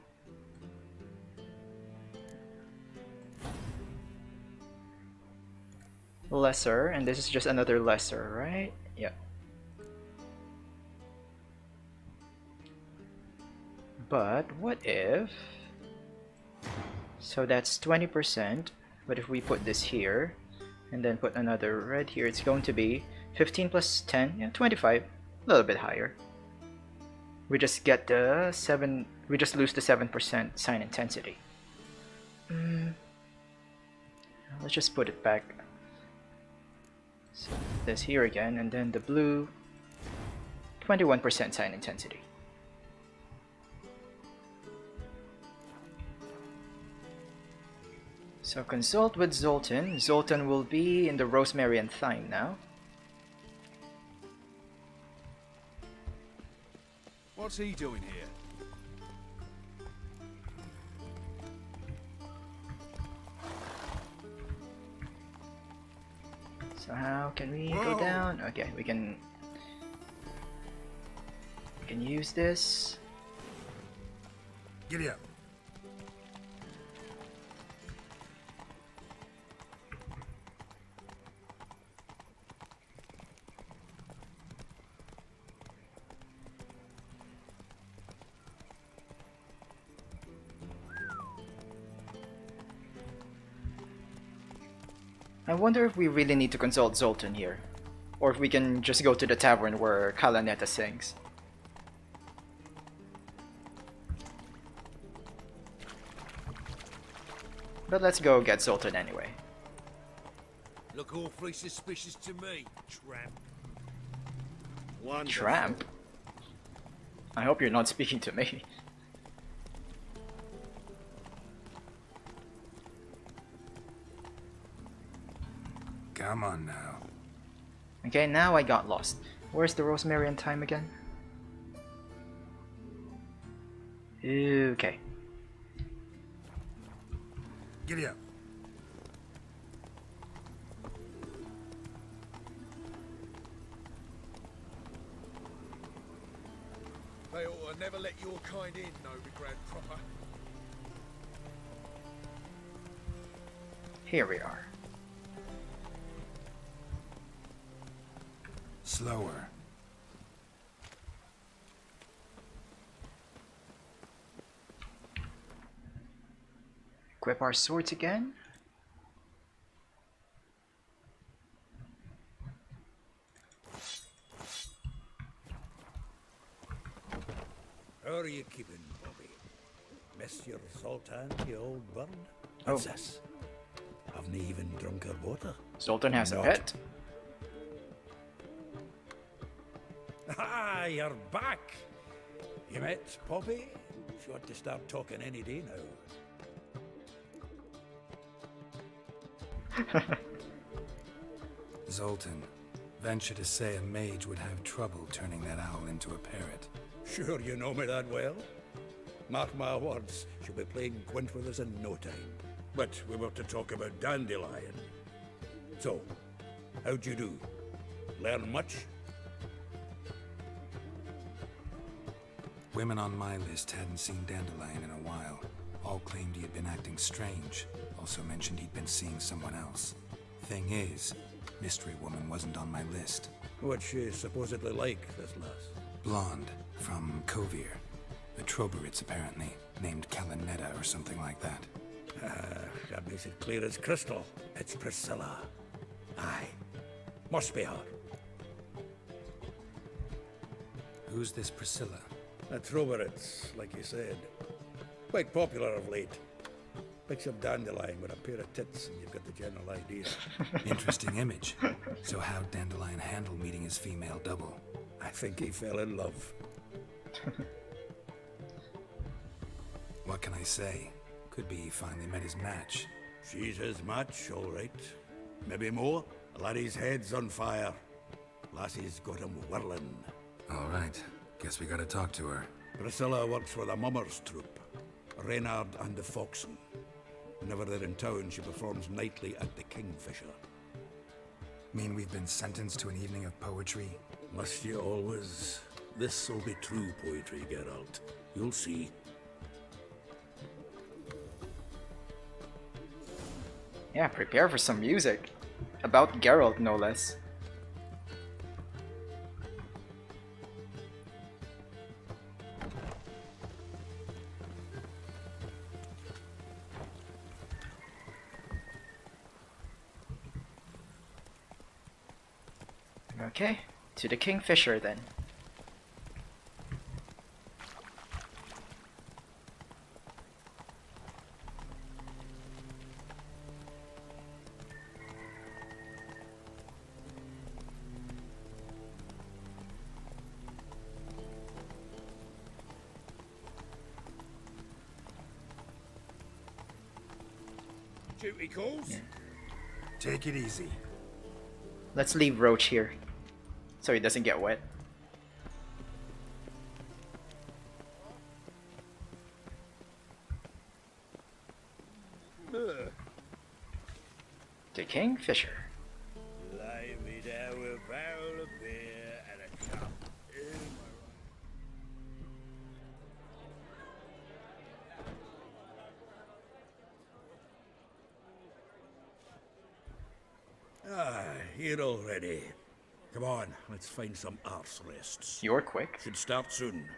[SPEAKER 1] Lesser, and this is just another lesser, right? Yeah. But what if... So that's 20%, but if we put this here, and then put another red here, it's going to be 15 plus 10, yeah, 25, a little bit higher. We just get the 7, we just lose the 7% sign intensity. Let's just put it back. So this here again, and then the blue, 21% sign intensity. So consult with Zoltan. Zoltan will be in the rosemary and thyme now.
[SPEAKER 6] What's he doing here?
[SPEAKER 1] So how can we go down? Okay, we can use this.
[SPEAKER 5] Giddy up.
[SPEAKER 1] I wonder if we really need to consult Zoltan here, or if we can just go to the tavern where Kalaneta sings. But let's go get Zoltan anyway.
[SPEAKER 6] Look awfully suspicious to me, tramp. Wonderful.
[SPEAKER 1] Tramp? I hope you're not speaking to me.
[SPEAKER 5] Come on now.
[SPEAKER 1] Okay, now I got lost. Where's the rosemary and thyme again? Okay.
[SPEAKER 5] Giddy up.
[SPEAKER 8] They ought to never let your kind in, Novi Grand proper.
[SPEAKER 1] Here we are.
[SPEAKER 5] Slower.
[SPEAKER 1] Equip our swords again.
[SPEAKER 8] How are you keeping, Bobby? Miss your Sultan, you old bird? What's this? Haven't even drunk her water.
[SPEAKER 1] Sultan has a
[SPEAKER 8] Not.
[SPEAKER 1] pet.
[SPEAKER 8] Ah, you're back. You met Poppy? She ought to start talking any day now.
[SPEAKER 5] Zoltan, venture to say a mage would have trouble turning that owl into a parrot.
[SPEAKER 8] Sure you know me that well? Mark my words, she'll be playing quint with us in no time. But we were to talk about Dandelion. So, how'd you do? Learn much?
[SPEAKER 5] Women on my list hadn't seen Dandelion in a while. All claimed he had been acting strange. Also mentioned he'd been seeing someone else. Thing is, Mystery Woman wasn't on my list.
[SPEAKER 8] What's she supposedly like, this lass?
[SPEAKER 5] Blonde, from Kovir. The Troberits, apparently. Named Kalinetta or something like that.
[SPEAKER 8] That makes it clear as crystal. It's Priscilla. Aye. Must be her.
[SPEAKER 5] Who's this Priscilla?
[SPEAKER 8] The Troberits, like you said. Quite popular of late. Picture Dandelion with a pair of tits and you've got the general idea.
[SPEAKER 5] Interesting image. So how'd Dandelion handle meeting his female double?
[SPEAKER 8] I think he fell in love.
[SPEAKER 5] What can I say? Could be he finally met his match.
[SPEAKER 8] She's his match, all right. Maybe more. Laddie's head's on fire. Lassie's got him whirling.
[SPEAKER 5] All right. Guess we gotta talk to her.
[SPEAKER 8] Priscilla works for the Mummers troupe. Reynard and the Foxen. Whenever they're in town, she performs nightly at the Kingfisher.
[SPEAKER 5] Mean we've been sentenced to an evening of poetry?
[SPEAKER 8] Must you always? This'll be true poetry, Geralt. You'll see.
[SPEAKER 1] Yeah, prepare for some music. About Geralt, no less. Okay, to the Kingfisher then.
[SPEAKER 8] Duty calls?
[SPEAKER 1] Yeah.
[SPEAKER 5] Take it easy.
[SPEAKER 1] Let's leave Roach here, so he doesn't get wet. The Kingfisher.
[SPEAKER 3] Lay me down with a barrel of beer and a cup in my
[SPEAKER 8] Here already. Come on, let's find some arse rests.
[SPEAKER 1] You're quick.
[SPEAKER 8] Should start soon.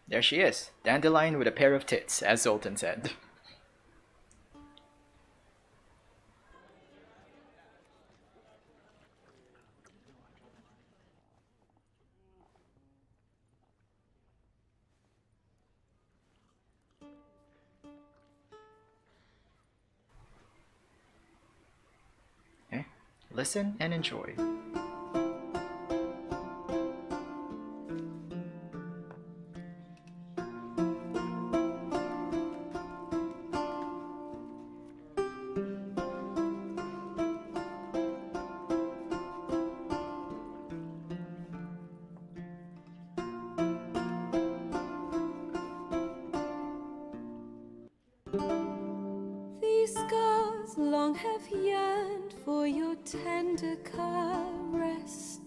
[SPEAKER 1] There she is, Dandelion with a pair of tits, as Zoltan said. Okay, listen and enjoy.
[SPEAKER 7] These scars long have yearned for your tender caress,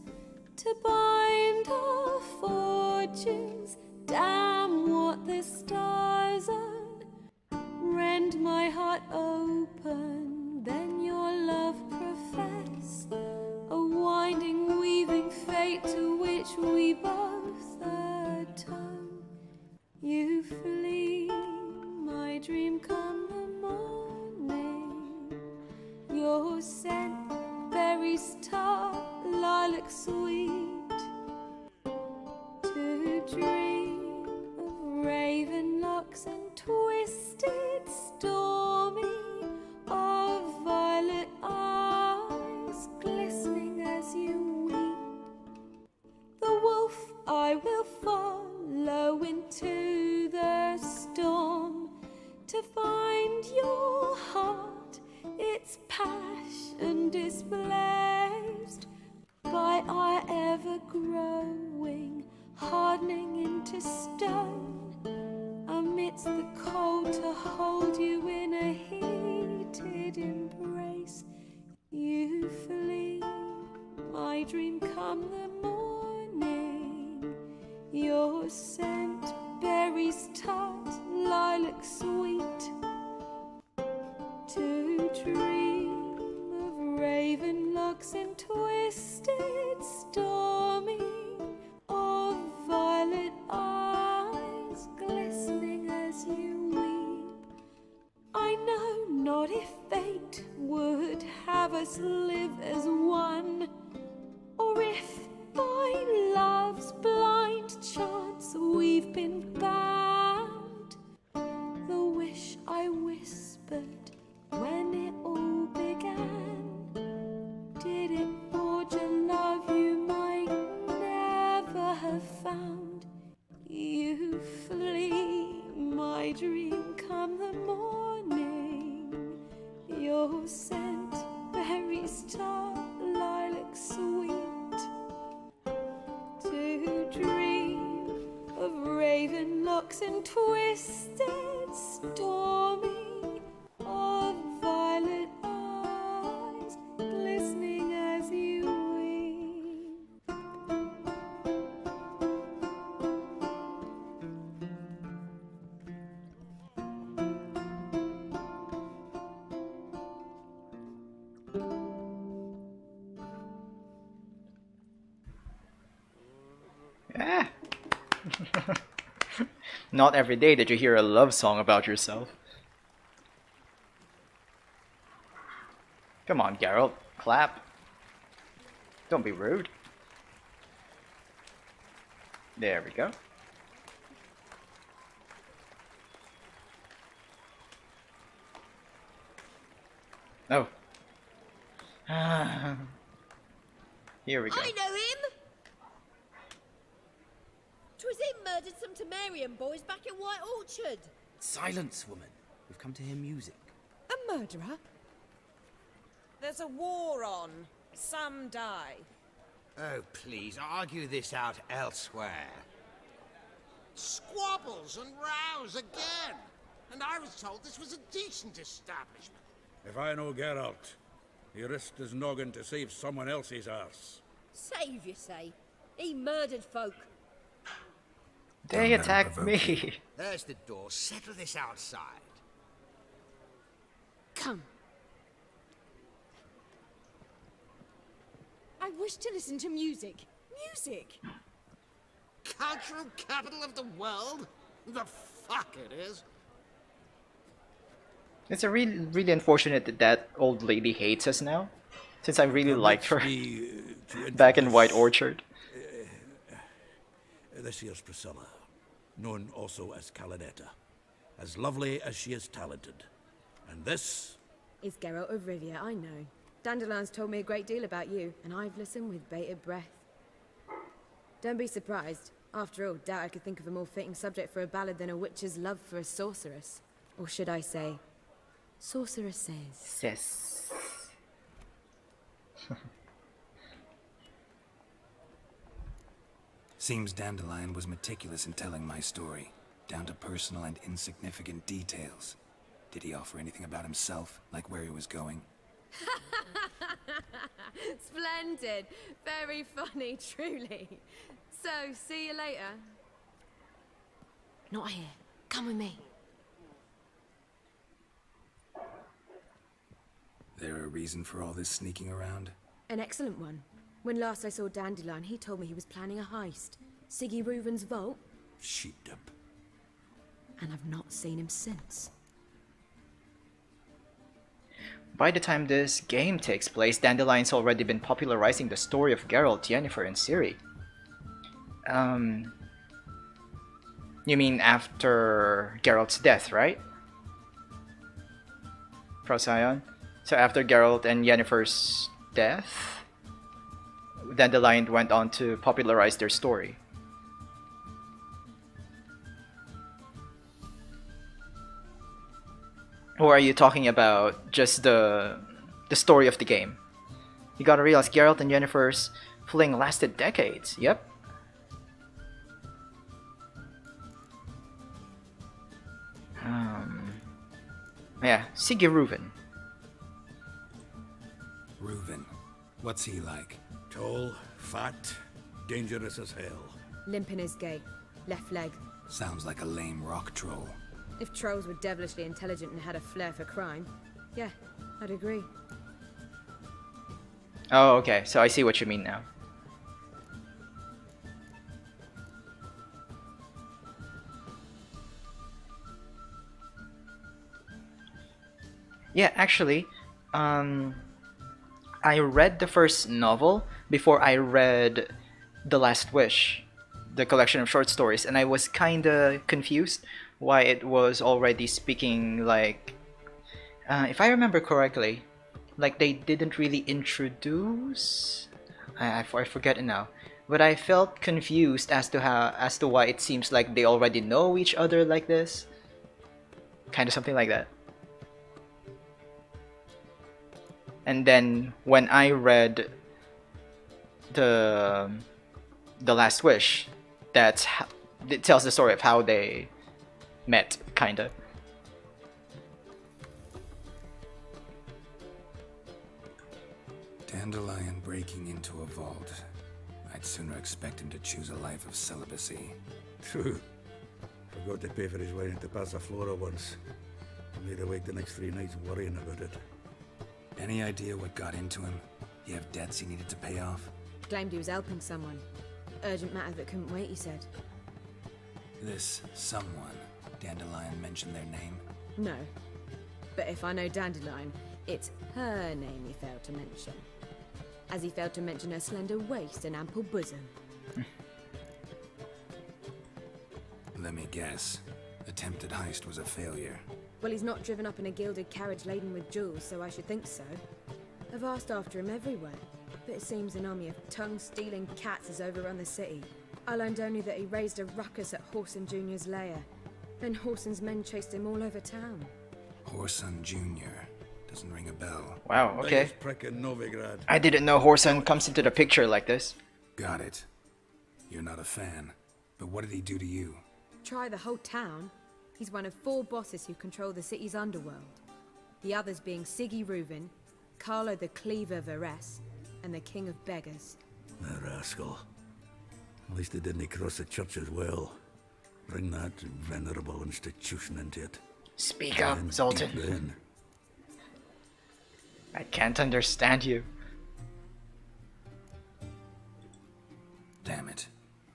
[SPEAKER 7] to bind our fortunes. Damn what the stars are. Rend my heart open, then your love profess, a winding, weaving fate to which we both atone. You flee, my dream come the morning. Your scent, berries tart, lilac sweet. To dream of raven locks and twisted, stormy, of violet eyes glistening as you weep. The wolf I will follow into the storm, to find your heart, its passion displaced by our ever-growing, hardening into stone, amidst the cold to hold you in a heated embrace. You flee, my dream come the morning. Your scent, berries tart, lilac sweet. To dream of raven locks and twisted, stormy, of violet eyes glistening as you weep. I know not if fate would have us live as one, or if by love's blind chance we've been bound. The wish I whispered when it all began, did it forge a love you might never have found? You flee, my dream come the morning. Your scent, berries tart, lilac sweet. To dream of raven locks and twisted, stormy, of violet eyes glistening as you weep.
[SPEAKER 1] Yeah. Not every day that you hear a love song about yourself. Come on, Geralt, clap. Don't be rude. There we go. Oh. Here we go.
[SPEAKER 14] I know him! 'Twas him murdered some Temerian boys back in White Orchard.
[SPEAKER 15] Silence, woman. We've come to hear music.
[SPEAKER 14] A murderer?
[SPEAKER 16] There's a war on. Some die.
[SPEAKER 6] Oh, please, argue this out elsewhere.
[SPEAKER 12] Squabbles and rows again. And I was told this was a decent establishment.
[SPEAKER 8] If I know Geralt, he risked his noggin to save someone else's arse.
[SPEAKER 14] Save, you say? He murdered folk.
[SPEAKER 1] They attacked me.
[SPEAKER 6] There's the door. Settle this outside.
[SPEAKER 14] Come.
[SPEAKER 16] I wish to listen to music. Music!
[SPEAKER 12] Cultural capital of the world? The fuck it is.
[SPEAKER 1] It's a really unfortunate that that old lady hates us now, since I really liked her back in White Orchard.
[SPEAKER 8] This here's Priscilla, known also as Calinetta. As lovely as she is talented. And this
[SPEAKER 17] is Geralt of Rivia, I know. Dandelion's told me a great deal about you, and I've listened with bated breath. Don't be surprised. After all, doubt I could think of a more fitting subject for a ballad than a witch's love for a sorceress. Or should I say, sorceresses.
[SPEAKER 1] Sis.
[SPEAKER 5] Seems Dandelion was meticulous in telling my story, down to personal and insignificant details. Did he offer anything about himself, like where he was going?
[SPEAKER 17] Splendid. Very funny, truly. So, see you later. Not here. Come with me.
[SPEAKER 5] There a reason for all this sneaking around?
[SPEAKER 17] An excellent one. When last I saw Dandelion, he told me he was planning a heist. Siggy Reuven's vault.
[SPEAKER 8] Sheepdip.
[SPEAKER 17] And I've not seen him since.
[SPEAKER 1] By the time this game takes place, Dandelion's already been popularizing the story of Geralt, Yennefer, and Ciri. You mean after Geralt's death, right? Procyon? So after Geralt and Yennefer's death, Dandelion went on to popularize their story. Or are you talking about just the story of the game? You gotta realize Geralt and Yennefer's fling lasted decades. Yep. Yeah, Siggy Reuven.
[SPEAKER 5] Reuven. What's he like?
[SPEAKER 8] Tall, fat, dangerous as hell.
[SPEAKER 17] Limp in his gait. Left leg.
[SPEAKER 5] Sounds like a lame rock troll.
[SPEAKER 17] If trolls were devilishly intelligent and had a flair for crime, yeah, I'd agree.
[SPEAKER 1] Oh, okay. So I see what you mean now. Yeah, actually, I read the first novel before I read The Last Wish, the collection of short stories, and I was kinda confused why it was already speaking like, if I remember correctly, like they didn't really introduce. I forget it now, but I felt confused as to why it seems like they already know each other like this, kind of something like that. And then when I read the Last Wish, it tells the story of how they met, kinda.
[SPEAKER 5] Dandelion breaking into a vault. I'd sooner expect him to choose a life of celibacy.
[SPEAKER 8] True. Forgot to pay for his way into Passiflora once. Laid awake the next 3 nights worrying about it.
[SPEAKER 5] Any idea what got into him? You have debts he needed to pay off?
[SPEAKER 17] Claimed he was helping someone. Urgent matter that couldn't wait, he said.
[SPEAKER 5] This someone, Dandelion mentioned their name?
[SPEAKER 17] No. But if I know Dandelion, it's her name he failed to mention. As he failed to mention her slender waist and ample bosom.
[SPEAKER 5] Let me guess. Attempted heist was a failure.
[SPEAKER 17] Well, he's not driven up in a gilded carriage laden with jewels, so I should think so. I've asked after him everywhere, but it seems an army of tongue-stealing cats has overrun the city. I learned only that he raised a ruckus at Whoreson Jr.'s lair. Then Whoreson's men chased him all over town.
[SPEAKER 5] Whoreson Jr. Doesn't ring a bell.
[SPEAKER 1] Wow, okay.
[SPEAKER 8] Biggest prick in Novigrad.
[SPEAKER 1] I didn't know Whoreson comes into the picture like this.
[SPEAKER 5] Got it. You're not a fan. But what did he do to you?
[SPEAKER 17] Try the whole town. He's one of 4 bosses who control the city's underworld. The others being Siggy Reuven, Carlo the Cleaver Varese, and the King of Beggars.
[SPEAKER 8] The rascal. At least he didn't cross the church as well. Bring that venerable institution into it.
[SPEAKER 1] Speak up, Zoltan. I can't understand you.
[SPEAKER 5] Damn it.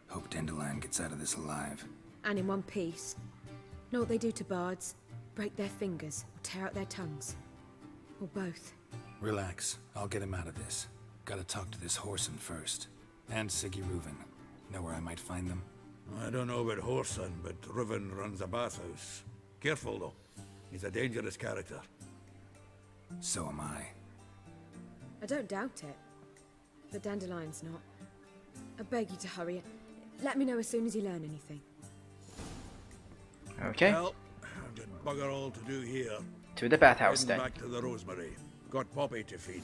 [SPEAKER 5] Hope Dandelion gets out of this alive.
[SPEAKER 17] And in one piece. Know what they do to bards? Break their fingers, or tear out their tongues. Or both.
[SPEAKER 5] Relax. I'll get him out of this. Gotta talk to this Whoreson first. And Siggy Reuven. Know where I might find them?
[SPEAKER 8] I don't know about Whoreson, but Reuven runs a bathhouse. Careful, though. He's a dangerous character.
[SPEAKER 5] So am I.
[SPEAKER 17] I don't doubt it. But Dandelion's not. I beg you to hurry. Let me know as soon as you learn anything.
[SPEAKER 1] Okay.
[SPEAKER 8] Well, I've got bugger all to do here.
[SPEAKER 1] To the bathhouse,
[SPEAKER 8] Heading
[SPEAKER 1] then.
[SPEAKER 8] back to the Rosemary. Got Poppy to feed.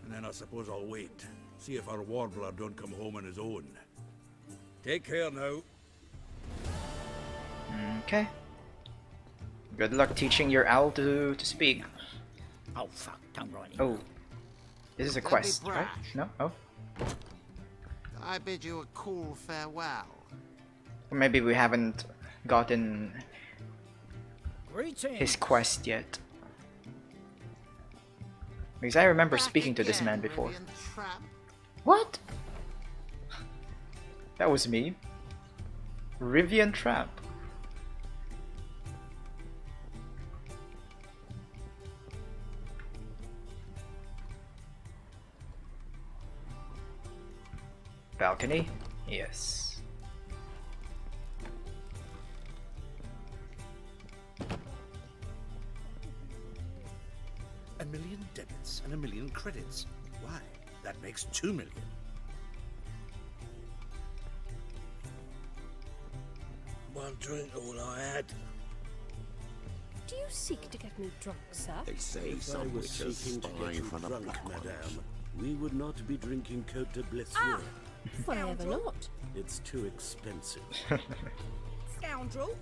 [SPEAKER 8] And then I suppose I'll wait. See if our warbler don't come home on his own. Take care now.
[SPEAKER 1] Okay. Good luck teaching your owl to speak.
[SPEAKER 12] Oh fuck, don't write it.
[SPEAKER 1] Oh. This is a
[SPEAKER 12] Don't be
[SPEAKER 1] quest, right?
[SPEAKER 12] brash.
[SPEAKER 1] No? Oh.
[SPEAKER 12] I bid you a cool farewell.
[SPEAKER 1] Or maybe we haven't gotten
[SPEAKER 13] Greetings.
[SPEAKER 1] his quest yet. Because I remember speaking to this man before. What? That was me. Rivian Trap. Balcony? Yes.
[SPEAKER 8] A million debits and a million credits. Why? That makes 2 million. One drink, all I had.
[SPEAKER 11] Do you seek to get me drunk, sir?
[SPEAKER 6] They say
[SPEAKER 18] If I
[SPEAKER 6] some
[SPEAKER 18] was
[SPEAKER 6] witches
[SPEAKER 18] seeking to
[SPEAKER 6] spy
[SPEAKER 18] get you
[SPEAKER 6] for the
[SPEAKER 18] drunk,
[SPEAKER 6] black ones.
[SPEAKER 18] madame, we would not be drinking Cote de Blessure.
[SPEAKER 11] Why ever not?
[SPEAKER 18] It's too expensive.
[SPEAKER 16] Scoundrel!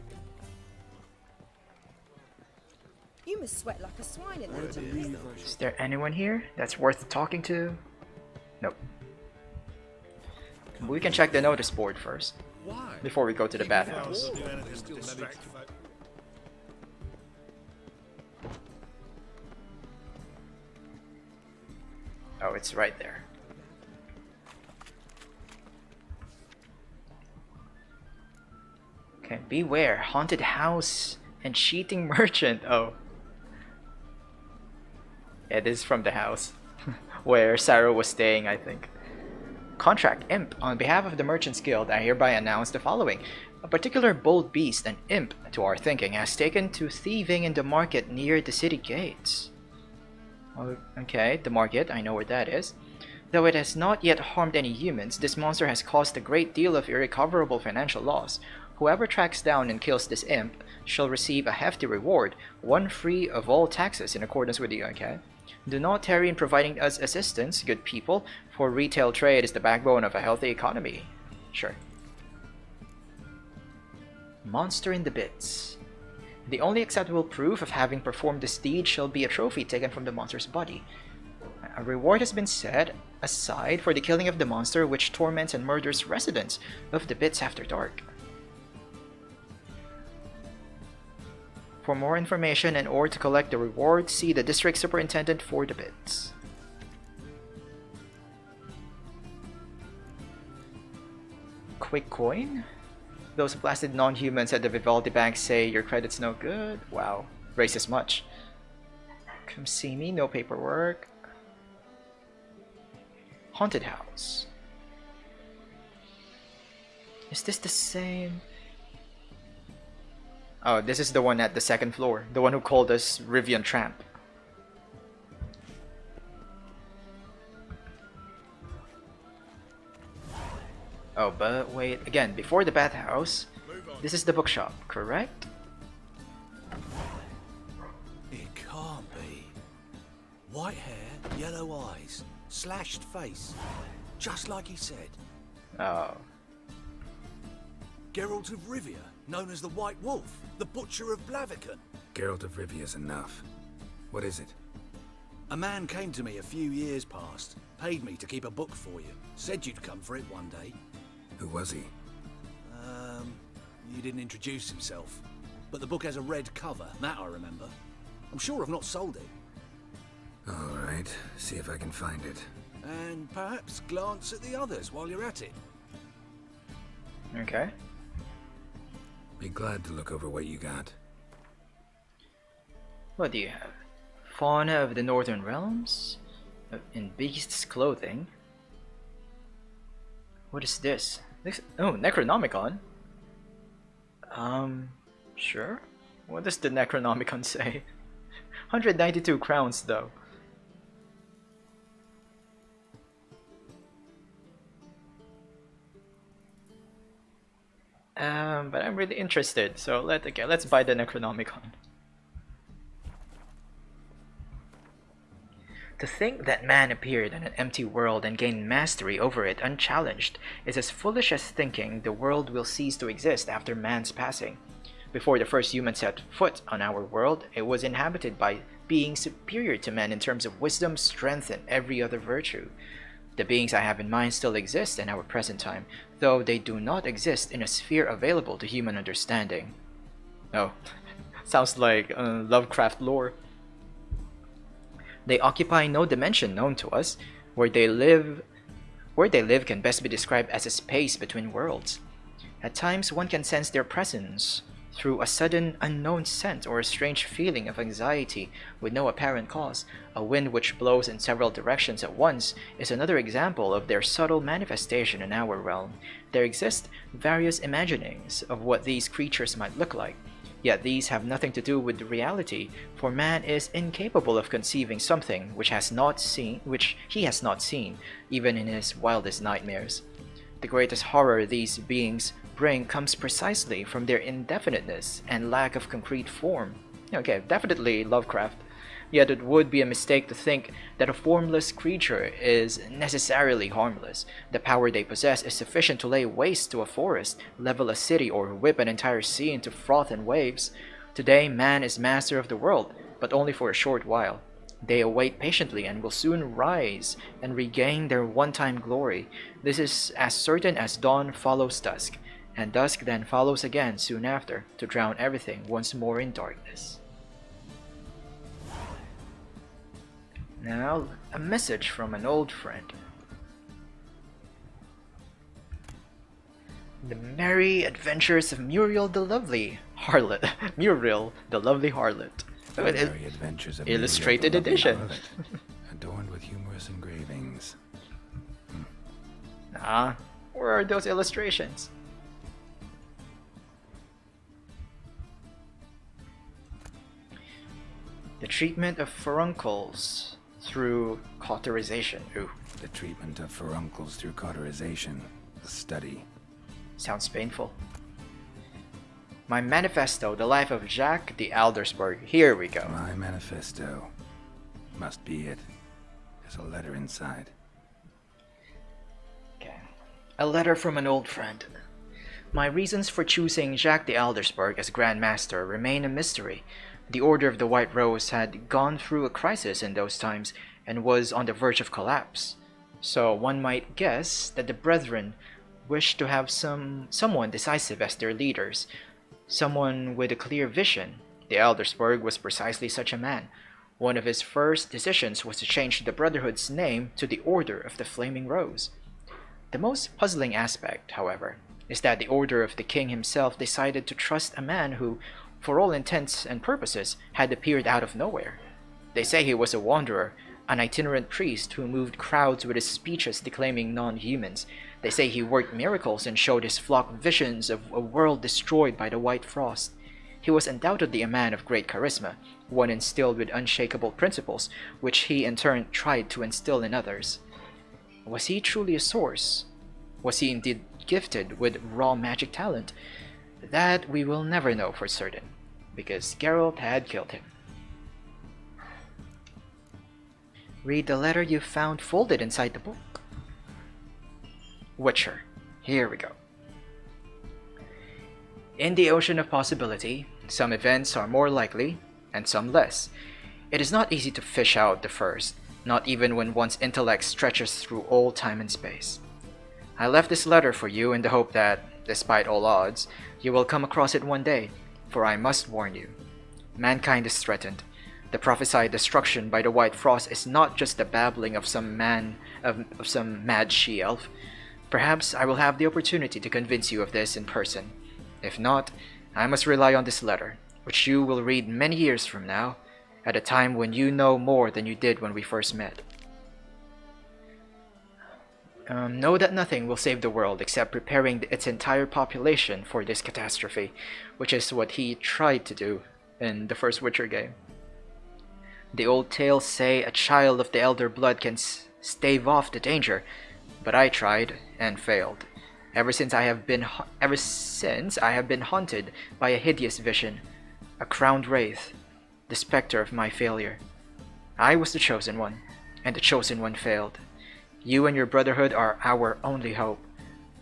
[SPEAKER 16] You must sweat like a swine in there.
[SPEAKER 1] Is there anyone here that's worth talking to? Nope. We can check the notice board first.
[SPEAKER 8] Why?
[SPEAKER 1] Before we go to the bathhouse. Oh, it's right there. Okay, beware, haunted house and cheating merchant. Oh. Yeah, this is from the house where Sarah was staying, I think. Contract Imp. On behalf of the Merchants Guild, I hereby announce the following. A particular bold beast, an imp, to our thinking, has taken to thieving in the market near the city gates. Oh, okay, the market, I know where that is. Though it has not yet harmed any humans, this monster has caused a great deal of irrecoverable financial loss. Whoever tracks down and kills this imp shall receive a hefty reward, one free of all taxes in accordance with the okay. Do not tarry in providing us assistance, good people, for retail trade is the backbone of a healthy economy. Sure. Monster in the bits. The only acceptable proof of having performed this deed shall be a trophy taken from the monster's body. A reward has been set aside for the killing of the monster which torments and murders residents of the bits after dark. For more information and or to collect the reward, see the district superintendent for the bits. Quick coin? Those blasted non-humans at the Vivaldi Bank say your credit's no good? Wow, racist much. Come see me, no paperwork. Haunted house. Is this the same? Oh, this is the one at the second floor. The one who called us Rivian Tramp. Oh, but wait, again, before the bathhouse, this is the bookshop, correct?
[SPEAKER 5] It can't be. White hair, yellow eyes, slashed face. Just like he said.
[SPEAKER 1] Oh.
[SPEAKER 5] Geralt of Rivia, known as the White Wolf, the Butcher of Blaviken.
[SPEAKER 19] Geralt of Rivia's enough. What is it?
[SPEAKER 5] A man came to me a few years past, paid me to keep a book for you, said you'd come for it one day.
[SPEAKER 19] Who was he?
[SPEAKER 5] He didn't introduce himself. But the book has a red cover, that I remember. I'm sure I've not sold it.
[SPEAKER 19] Alright, see if I can find it.
[SPEAKER 5] And perhaps glance at the others while you're at it.
[SPEAKER 1] Okay.
[SPEAKER 19] Be glad to look over what you got.
[SPEAKER 1] What do you have? Fauna of the Northern Realms? In beast's clothing? What is this? Oh, Necronomicon? Sure. What does the Necronomicon say? 192 crowns though. But I'm really interested, so let's buy the Necronomicon. To think that man appeared in an empty world and gained mastery over it unchallenged is as foolish as thinking the world will cease to exist after man's passing. Before the first human set foot on our world, it was inhabited by beings superior to men in terms of wisdom, strength, and every other virtue. The beings I have in mind still exist in our present time, though they do not exist in a sphere available to human understanding. Oh, sounds like Lovecraft lore. They occupy no dimension known to us. Where they live can best be described as a space between worlds. At times, one can sense their presence through a sudden unknown scent or a strange feeling of anxiety with no apparent cause. A wind which blows in several directions at once is another example of their subtle manifestation in our realm. There exist various imaginings of what these creatures might look like, yet these have nothing to do with reality, for man is incapable of conceiving something which he has not seen, even in his wildest nightmares. The greatest horror these beings bring comes precisely from their indefiniteness and lack of concrete form. Okay, definitely Lovecraft. Yet it would be a mistake to think that a formless creature is necessarily harmless. The power they possess is sufficient to lay waste to a forest, level a city, or whip an entire sea into froth and waves. Today, man is master of the world, but only for a short while. They await patiently and will soon rise and regain their one-time glory. This is as certain as dawn follows dusk, and dusk then follows again soon after, to drown everything once more in darkness. Now, a message from an old friend. The merry adventures of Muriel the Lovely Harlot. Muriel the Lovely Harlot.
[SPEAKER 5] The merry adventures of
[SPEAKER 1] Illustrated
[SPEAKER 5] Muriel the Lovely
[SPEAKER 1] edition.
[SPEAKER 5] Harlot, adorned with humorous engravings.
[SPEAKER 1] Ah, where are those illustrations? The treatment of furuncles through cauterization. Ooh.
[SPEAKER 5] The treatment of furuncles through cauterization. A study.
[SPEAKER 1] Sounds painful. My manifesto, The Life of Jack the Aldersburg. Here we go.
[SPEAKER 5] My manifesto. Must be it. There's a letter inside.
[SPEAKER 1] Okay. A letter from an old friend. My reasons for choosing Jack the Aldersburg as Grand Master remain a mystery. The Order of the White Rose had gone through a crisis in those times and was on the verge of collapse. So one might guess that the Brethren wished to have someone decisive as their leaders, someone with a clear vision. The Aldersburg was precisely such a man. One of his first decisions was to change the Brotherhood's name to the Order of the Flaming Rose. The most puzzling aspect, however, is that the Order of the King himself decided to trust a man who, for all intents and purposes, had appeared out of nowhere. They say he was a wanderer, an itinerant priest who moved crowds with his speeches declaiming non-humans. They say he worked miracles and showed his flock visions of a world destroyed by the White Frost. He was undoubtedly a man of great charisma, one instilled with unshakable principles, which he in turn tried to instill in others. Was he truly a source? Was he indeed gifted with raw magic talent? That we will never know for certain, because Geralt had killed him. Read the letter you found folded inside the book. Witcher. Here we go. In the ocean of possibility, some events are more likely, and some less. It is not easy to fish out the first, not even when one's intellect stretches through all time and space. I left this letter for you in the hope that, despite all odds, you will come across it one day, for I must warn you. Mankind is threatened. The prophesied destruction by the White Frost is not just the babbling of some mad she-elf. Perhaps I will have the opportunity to convince you of this in person. If not, I must rely on this letter, which you will read many years from now, at a time when you know more than you did when we first met. Know that nothing will save the world except preparing its entire population for this catastrophe, which is what he tried to do in the first Witcher game. The old tales say a child of the elder blood can stave off the danger, but I tried and failed. Ever since I have been haunted by a hideous vision, a crowned wraith, the specter of my failure. I was the chosen one, and the chosen one failed. You and your brotherhood are our only hope.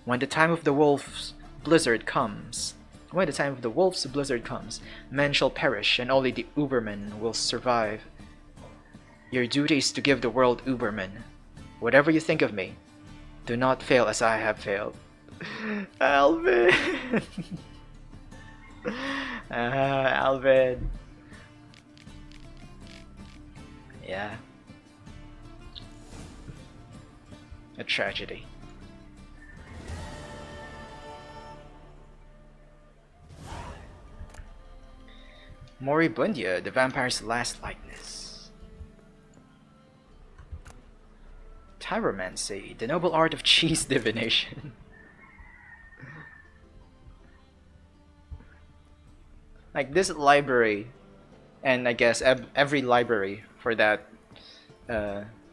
[SPEAKER 1] When the time of the wolf's blizzard comes, When the time of the wolf's blizzard comes, men shall perish, and only the Ubermen will survive. Your duty is to give the world Ubermen. Whatever you think of me, do not fail as I have failed. Alvin! Alvin. Yeah. A tragedy. Moribundia, the vampire's last likeness. Tyromancy, the noble art of cheese divination. Like this library, and I guess every library for that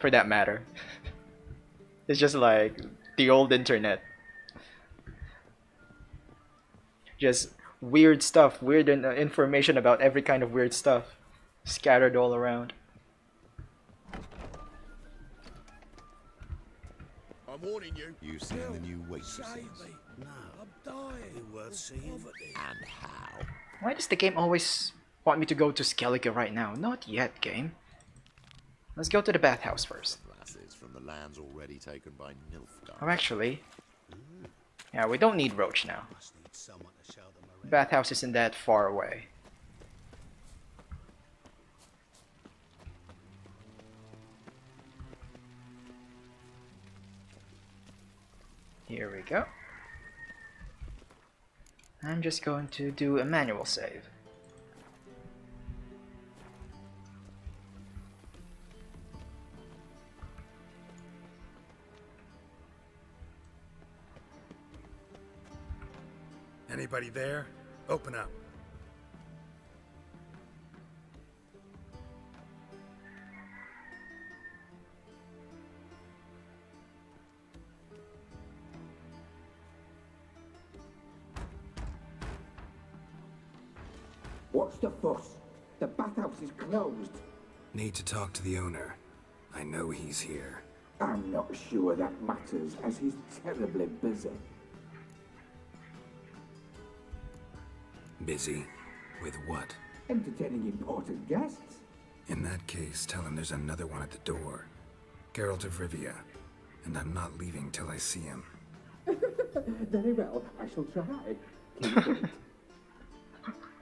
[SPEAKER 1] matter, it's just like the old internet. Just weird stuff, weird information about every kind of weird stuff scattered all around.
[SPEAKER 6] I'm warning you.
[SPEAKER 20] You seen the new waitresses?
[SPEAKER 8] No. I'm dying. Worth seeing.
[SPEAKER 20] And how?
[SPEAKER 1] Why does the game always want me to go to Skellige right now? Not yet, game. Let's go to the bathhouse first.
[SPEAKER 20] Lasses from the lands already taken by Nilfgaard.
[SPEAKER 1] Oh, actually, yeah, we don't need Roach now. Bathhouse isn't that far away. Here we go. I'm just going to do a manual save.
[SPEAKER 5] Anybody there? Open up.
[SPEAKER 21] What's the fuss? The bathhouse is closed.
[SPEAKER 5] Need to talk to the owner. I know he's here.
[SPEAKER 21] I'm not sure that matters, as he's terribly busy.
[SPEAKER 5] Busy? With what?
[SPEAKER 21] Entertaining important guests.
[SPEAKER 5] In that case, tell him there's another one at the door. Geralt of Rivia. And I'm not leaving till I see him.
[SPEAKER 21] Very well, I shall try. Keep it.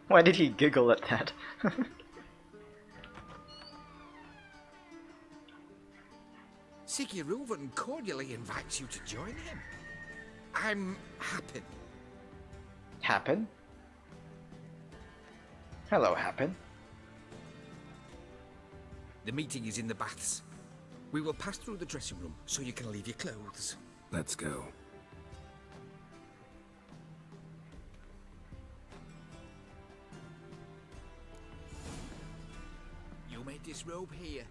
[SPEAKER 1] Why did he giggle at that?
[SPEAKER 12] Siguruvin cordially invites you to join him. I'm Happen.
[SPEAKER 1] Happen? Hello, Happen.
[SPEAKER 12] The meeting is in the baths. We will pass through the dressing room so you can leave your clothes.
[SPEAKER 5] Let's go.
[SPEAKER 12] You may disrobe here.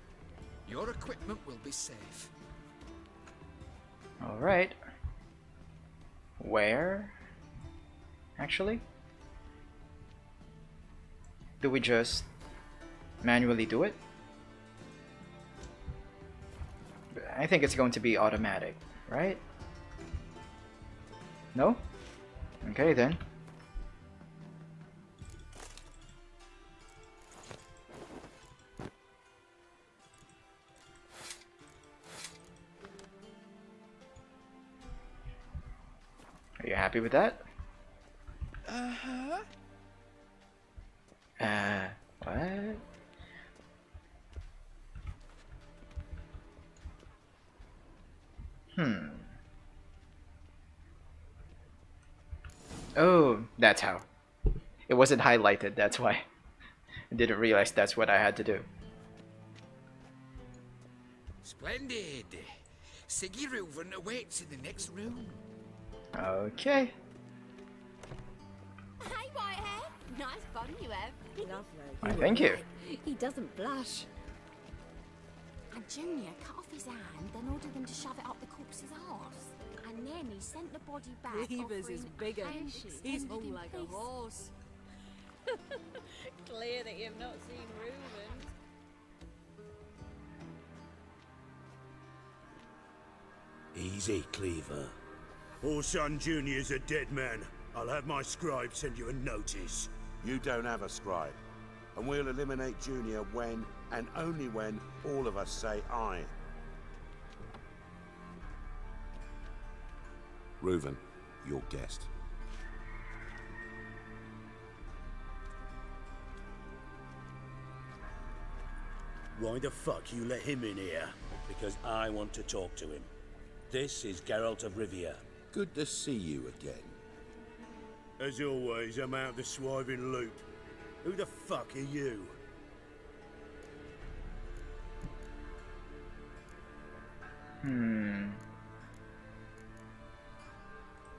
[SPEAKER 12] Your equipment will be safe.
[SPEAKER 1] Alright. Where? Actually? Do we just manually do it? I think it's going to be automatic, right? No? Okay then. Are you happy with that?
[SPEAKER 12] Uh-huh.
[SPEAKER 1] What? Oh, that's how. It wasn't highlighted, that's why. I didn't realize that's what I had to do.
[SPEAKER 12] Splendid. Siguruvin awaits in the next room.
[SPEAKER 1] Okay.
[SPEAKER 10] Hey, Whitehair. Nice body you have.
[SPEAKER 17] Lovely.
[SPEAKER 1] Why, thank you.
[SPEAKER 4] He doesn't blush.
[SPEAKER 10] And Junior cut off his hand, then ordered them to shove it up the corpse's arse. And then he sent the body back.
[SPEAKER 17] Cleaver's is bigger. He's hung like a horse.
[SPEAKER 14] Clear that you've not seen Reuben.
[SPEAKER 8] Easy, Cleaver. Old son Junior's a dead man. I'll have my scribe send you a notice.
[SPEAKER 6] You don't have a scribe. And we'll eliminate Junior when, and only when, all of us say aye. Reuven, your guest.
[SPEAKER 18] Why the fuck you let him in here? Because I want to talk to him. This is Geralt of Rivia.
[SPEAKER 6] Good to see you again.
[SPEAKER 8] As always, I'm out the swiving loop. Who the fuck are you?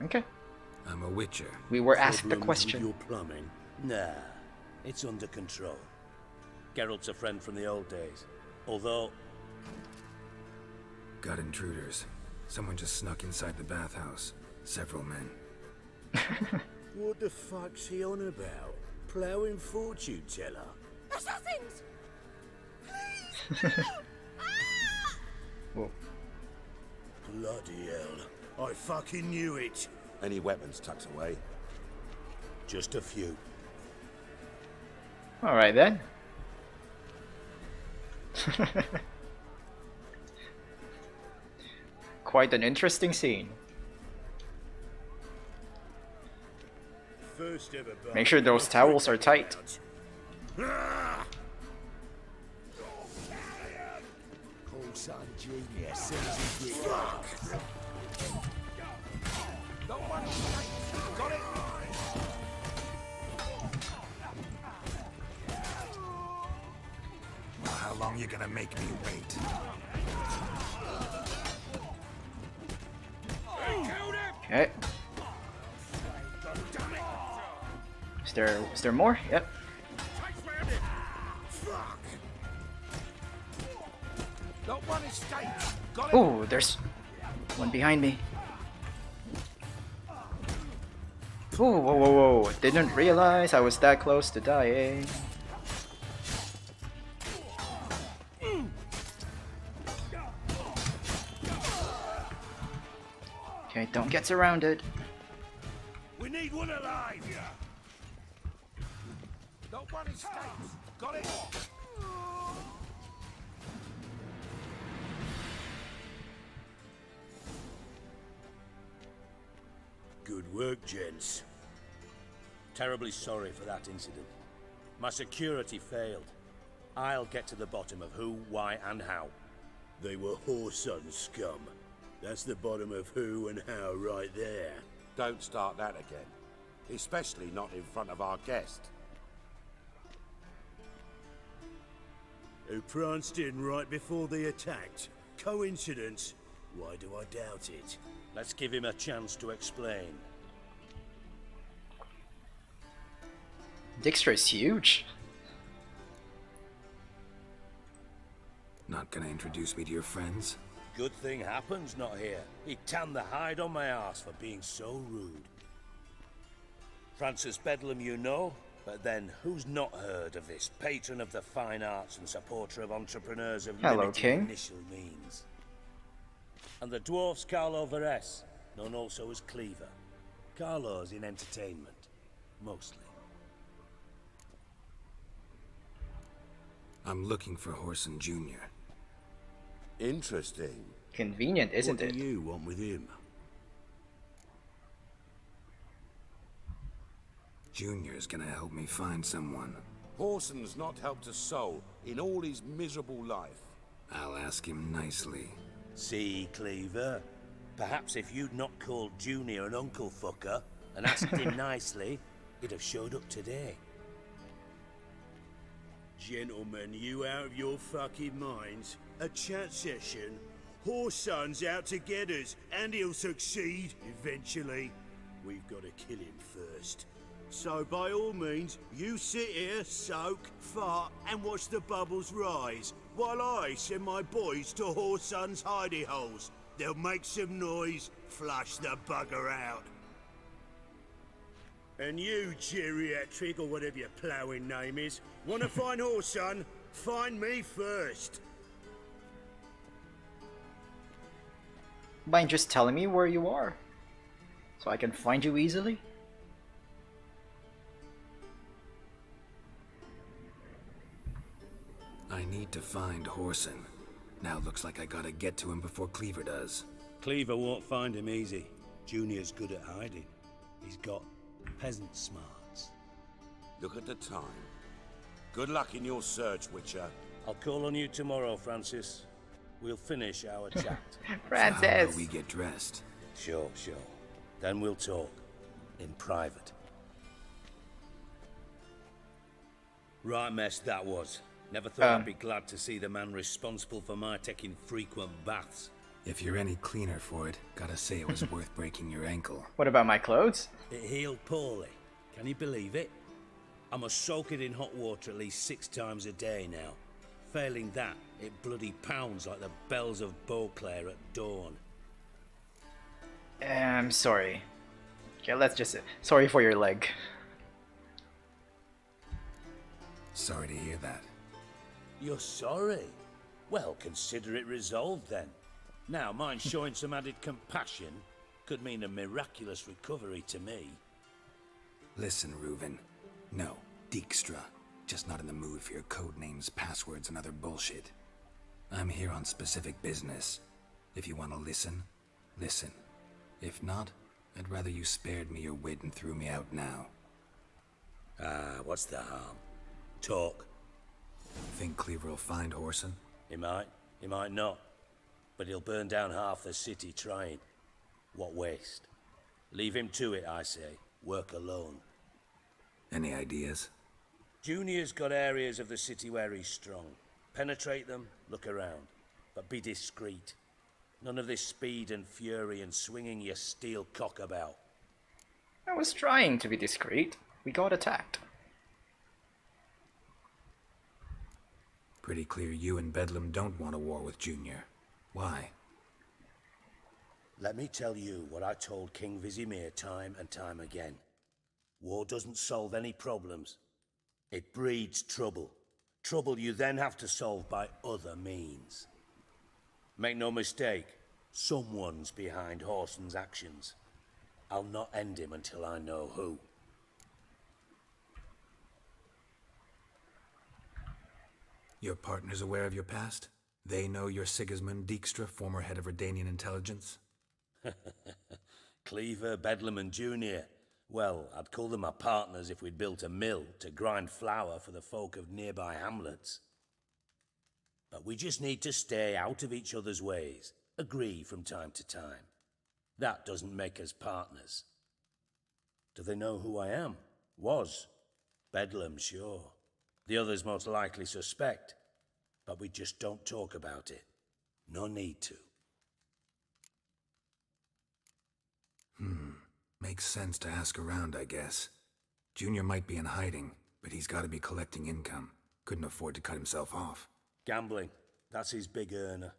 [SPEAKER 1] Okay.
[SPEAKER 5] I'm a witcher.
[SPEAKER 1] We were asked the
[SPEAKER 18] Problems with
[SPEAKER 1] question.
[SPEAKER 18] your plumbing? Nah, it's under control. Geralt's a friend from the old days. Although...
[SPEAKER 5] Got intruders. Someone just snuck inside the bathhouse. Several men.
[SPEAKER 8] What the fuck's he on about? Ploughing fortune teller?
[SPEAKER 10] Assassins!
[SPEAKER 1] Whoa.
[SPEAKER 8] Bloody hell. I fucking knew it.
[SPEAKER 6] Any weapons tucked away?
[SPEAKER 18] Just a few.
[SPEAKER 1] Alright then. Quite an interesting scene.
[SPEAKER 8] First ever
[SPEAKER 1] Make sure those towels are tight.
[SPEAKER 6] Son Junior says he fuck. Got it.
[SPEAKER 5] Well, how long you gonna make me wait?
[SPEAKER 1] Okay. Is there more? Yep. Oh, there's one behind me. Oh, whoa, whoa, whoa. Didn't realize I was that close to dying. Okay, don't get surrounded.
[SPEAKER 8] We need one alive. Not one escapes. Got it.
[SPEAKER 18] Good work, gents. Terribly sorry for that incident. My security failed. I'll get to the bottom of who, why, and how.
[SPEAKER 8] They were whoreson scum. That's the bottom of who and how right there.
[SPEAKER 6] Don't start that again. Especially not in front of our guest.
[SPEAKER 8] Who pranced in right before they attacked. Coincidence? Why do I doubt it?
[SPEAKER 18] Let's give him a chance to explain.
[SPEAKER 1] Dijkstra is huge.
[SPEAKER 5] Not gonna introduce me to your friends?
[SPEAKER 18] Good thing Happen's not here. He'd tan the hide on my arse for being so rude. Francis Bedlam you know, but then who's not heard of this patron of the fine arts and supporter of entrepreneurs of limited initial means? And the dwarf's Carlo Veres, known also as Cleaver. Carlo's in entertainment, mostly.
[SPEAKER 5] I'm looking for Whoreson Jr.
[SPEAKER 6] Interesting.
[SPEAKER 1] Convenient, isn't it?
[SPEAKER 8] What do you want with him?
[SPEAKER 5] Junior's gonna help me find someone.
[SPEAKER 6] Whoreson's not helped a soul in all his miserable life.
[SPEAKER 5] I'll ask him nicely.
[SPEAKER 18] See, Cleaver? Perhaps if you'd not called Junior an uncle fucker and asked him nicely, he'd have showed up today.
[SPEAKER 8] Gentlemen, you out of your fucking minds? A chat session? Whoreson's out to get us, and he'll succeed, eventually. We've got to kill him first. So by all means, you sit here, soak, fart, and watch the bubbles rise, while I send my boys to Whoreson's hidey holes. They'll make some noise, flush the bugger out. And you, geriatric, or whatever your ploughing name is, want to find Whoreson? Find me first.
[SPEAKER 1] Mind just telling me where you are, so I can find you easily?
[SPEAKER 19] I need to find Horson. Now looks like I gotta get to him before Cleaver does.
[SPEAKER 18] Cleaver won't find him easy. Junior's good at hiding. He's got peasant smarts.
[SPEAKER 6] Look at the time. Good luck in your search, Witcher.
[SPEAKER 18] I'll call on you tomorrow, Francis. We'll finish our chat.
[SPEAKER 1] Francis!
[SPEAKER 19] So how about we get dressed?
[SPEAKER 18] Sure. Then we'll talk. In private. Right mess that was. Never thought I'd be glad to see the man responsible for my taking frequent baths.
[SPEAKER 19] If you're any cleaner for it, gotta say it was worth breaking your ankle.
[SPEAKER 1] What about my clothes?
[SPEAKER 18] It healed poorly. Can you believe it? I must soak it in hot water at least 6 times a day now. Failing that, it bloody pounds like the bells of Beauclair at dawn.
[SPEAKER 1] I'm sorry. Okay, let's just... Sorry for your leg.
[SPEAKER 19] Sorry to hear that.
[SPEAKER 18] You're sorry? Well, consider it resolved then. Now, mind showing some added compassion could mean a miraculous recovery to me.
[SPEAKER 19] Listen, Reuven. No, Dijkstra. Just not in the mood for your code names, passwords, and other bullshit. I'm here on specific business. If you want to listen, listen. If not, I'd rather you spared me your wit and threw me out now.
[SPEAKER 18] What's the harm? Talk.
[SPEAKER 19] Think Cleaver will find Horson?
[SPEAKER 18] He might not. But he'll burn down half the city trying. What waste? Leave him to it, I say. Work alone.
[SPEAKER 19] Any ideas?
[SPEAKER 18] Junior's got areas of the city where he's strong. Penetrate them, look around. But be discreet. None of this speed and fury and swinging your steel cock about.
[SPEAKER 1] I was trying to be discreet. We got attacked.
[SPEAKER 19] Pretty clear you and Bedlam don't want a war with Junior. Why?
[SPEAKER 18] Let me tell you what I told King Vizimir time and time again. War doesn't solve any problems. It breeds trouble. Trouble you then have to solve by other means. Make no mistake, someone's behind Horson's actions. I'll not end him until I know who.
[SPEAKER 19] Your partner's aware of your past? They know you're Sigismund Dijkstra, former head of Redanian intelligence?
[SPEAKER 18] Cleaver, Bedlam and Junior. Well, I'd call them my partners if we'd built a mill to grind flour for the folk of nearby hamlets. But we just need to stay out of each other's ways, agree from time to time. That doesn't make us partners. Do they know who I am? Was. Bedlam, sure. The others most likely suspect. But we just don't talk about it. No need to.
[SPEAKER 19] Makes sense to ask around, I guess. Junior might be in hiding, but he's got to be collecting income. Couldn't afford to cut himself off.
[SPEAKER 18] Gambling. That's his big earner.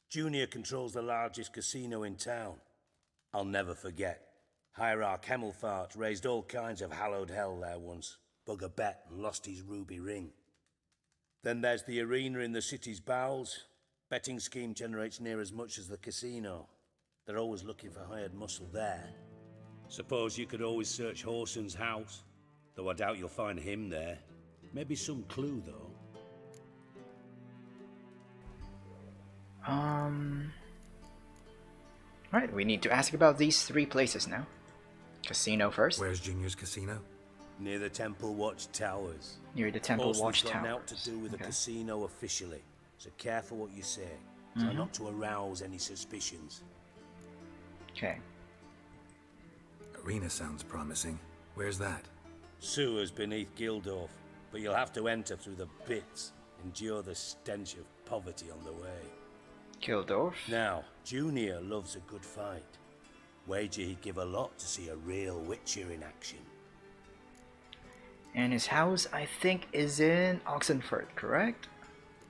[SPEAKER 18] Junior controls the largest casino in town. I'll never forget. Hierarch Hemmelfart raised all kinds of hallowed hell there once. Bug a bet and lost his ruby ring. Then there's the arena in the city's bowels. Betting scheme generates near as much as the casino. They're always looking for hired muscle there. Suppose you could always search Horson's house. Though I doubt you'll find him there. Maybe some clue, though.
[SPEAKER 1] Right, we need to ask about these 3 places now. Casino first.
[SPEAKER 19] Where's Junior's casino?
[SPEAKER 18] Near the Temple Watch Towers.
[SPEAKER 1] Near the Temple Watch
[SPEAKER 18] Horson's got
[SPEAKER 1] Towers.
[SPEAKER 18] out to do with the casino officially. So careful what you say.
[SPEAKER 1] Mm-hmm.
[SPEAKER 18] Try not to arouse any suspicions.
[SPEAKER 1] Okay.
[SPEAKER 19] Arena sounds promising. Where's that?
[SPEAKER 18] Sewers beneath Gildorf, but you'll have to enter through the bits. Endure the stench of poverty on the way.
[SPEAKER 1] Gildorf?
[SPEAKER 18] Now, Junior loves a good fight. Wager he'd give a lot to see a real Witcher in action.
[SPEAKER 1] And his house, I think, is in Oxenford, correct?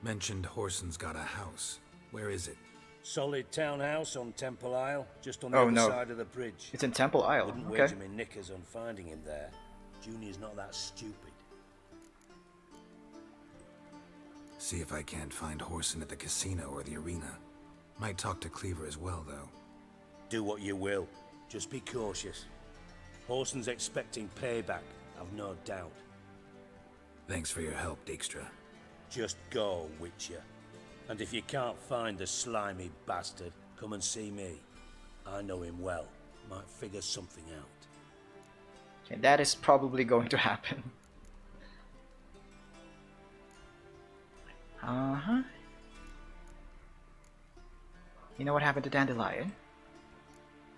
[SPEAKER 19] Mentioned Horson's got a house. Where is it?
[SPEAKER 18] Solid townhouse on Temple Isle, just on the other side of the bridge.
[SPEAKER 1] It's in Temple Isle.
[SPEAKER 18] Wouldn't
[SPEAKER 1] Okay.
[SPEAKER 18] wager me knickers on finding him there. Junior's not that stupid.
[SPEAKER 19] See if I can't find Horson at the casino or the arena. Might talk to Cleaver as well, though.
[SPEAKER 18] Do what you will. Just be cautious. Horson's expecting payback, I've no doubt.
[SPEAKER 19] Thanks for your help, Dijkstra.
[SPEAKER 18] Just go, Witcher. And if you can't find the slimy bastard, come and see me. I know him well. Might figure something out.
[SPEAKER 1] Okay, that is probably going to happen. Uh-huh. You know what happened to Dandelion?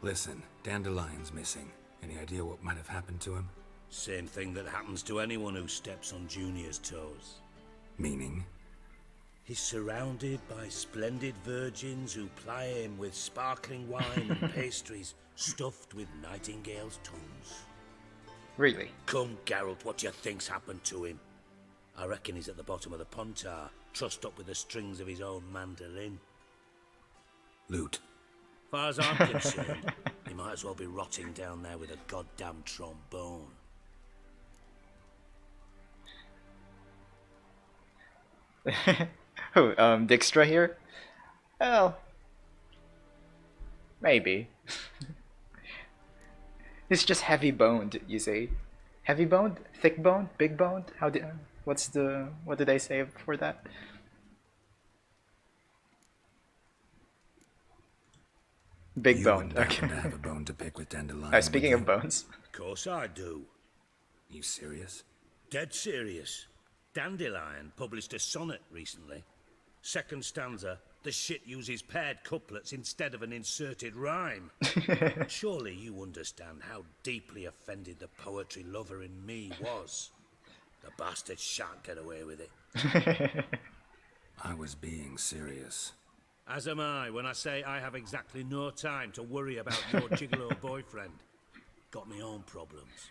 [SPEAKER 19] Listen, Dandelion's missing. Any idea what might have happened to him?
[SPEAKER 18] Same thing that happens to anyone who steps on Junior's toes.
[SPEAKER 19] Meaning?
[SPEAKER 18] He's surrounded by splendid virgins who ply him with sparkling wine and pastries stuffed with nightingales' tongues.
[SPEAKER 1] Really?
[SPEAKER 18] Come, Geralt, what do you think's happened to him? I reckon he's at the bottom of the Pontar, trussed up with the strings of his own mandolin.
[SPEAKER 19] Loot.
[SPEAKER 18] Far as I'm concerned, he might as well be rotting down there with a goddamn trombone.
[SPEAKER 1] Who, Dijkstra here? Well, maybe. He's just heavy boned, you see. Heavy boned? Thick boned? Big boned? What did I say for that? Big boned, okay.
[SPEAKER 19] To have a bone to pick with Dandelion.
[SPEAKER 1] Speaking of bones.
[SPEAKER 18] Of course I do.
[SPEAKER 19] You serious?
[SPEAKER 18] Dead serious. Dandelion published a sonnet recently. Second stanza, the shit uses paired couplets instead of an inserted rhyme. Surely you understand how deeply offended the poetry lover in me was. The bastard shan't get away with it.
[SPEAKER 19] I was being serious.
[SPEAKER 18] As am I when I say I have exactly no time to worry about your gigolo boyfriend. Got me own problems.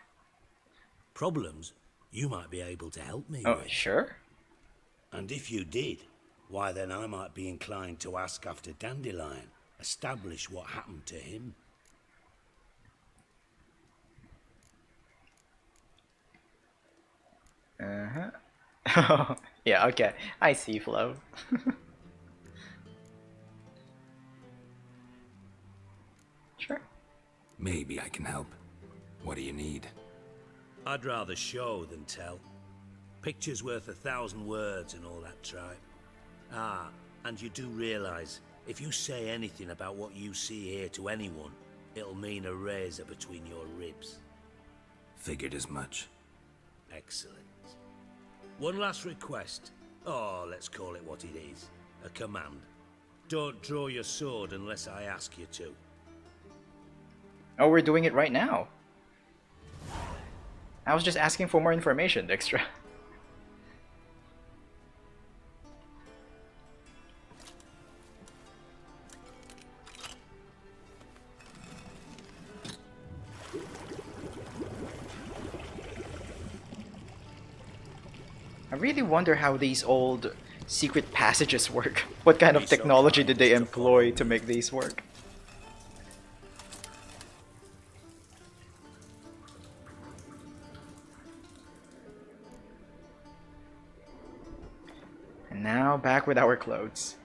[SPEAKER 18] Problems you might be able to help me with.
[SPEAKER 1] Sure.
[SPEAKER 18] And if you did, why then I might be inclined to ask after Dandelion, establish what happened to him.
[SPEAKER 1] Uh-huh. Yeah, okay. I see, Flo. Sure.
[SPEAKER 19] Maybe I can help. What do you need?
[SPEAKER 18] I'd rather show than tell. Picture's worth 1,000 words and all that tripe. Ah, and you do realize, if you say anything about what you see here to anyone, it'll mean a razor between your ribs.
[SPEAKER 19] Figured as much.
[SPEAKER 18] Excellent. One last request. Oh, let's call it what it is. A command. Don't draw your sword unless I ask you to.
[SPEAKER 1] Oh, we're doing it right now. I was just asking for more information, Dijkstra. I really wonder how these old secret passages work. What kind of technology did they employ to make these work? And now back with our clothes.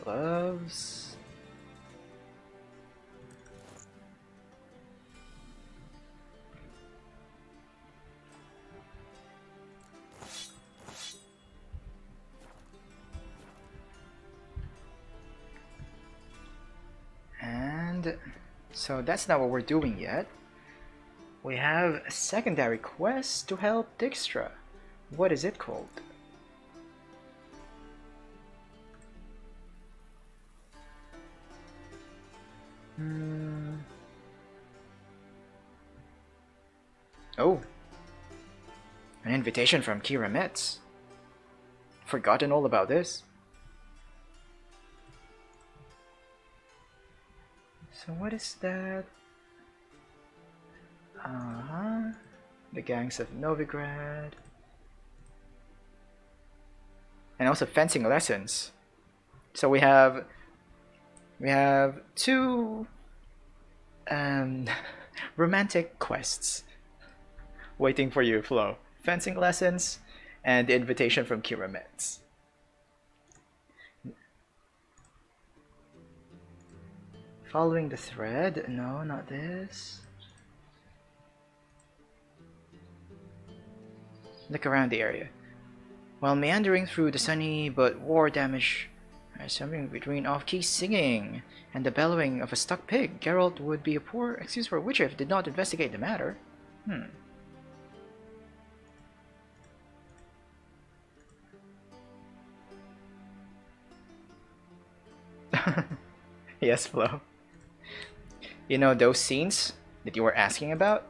[SPEAKER 1] Gloves. And so that's not what we're doing yet. We have a secondary quest to help Dijkstra. What is it called? Oh, an invitation from Kira Metz. Forgotten all about this. So what is that? The gangs of Novigrad. And also fencing lessons. So we have two romantic quests waiting for you, Flo. Fencing lessons and the invitation from Kira Metz. Following the thread? No, not this. Look around the area. While meandering through the sunny but war-damaged something between off-key singing and the bellowing of a stuck pig, Geralt would be a poor excuse for a witcher if did not investigate the matter. Yes, Flo. You know those scenes that you were asking about?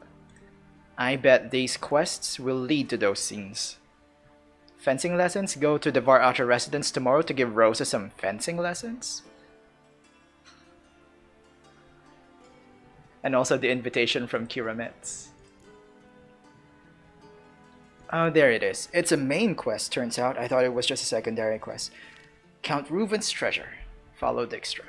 [SPEAKER 1] I bet these quests will lead to those scenes. Fencing lessons? Go to the Var Outer residence tomorrow to give Rosa some fencing lessons? And also the invitation from Kira Metz. Oh, there it is. It's a main quest, turns out. I thought it was just a secondary quest. Count Reuven's treasure. Follow Dijkstra.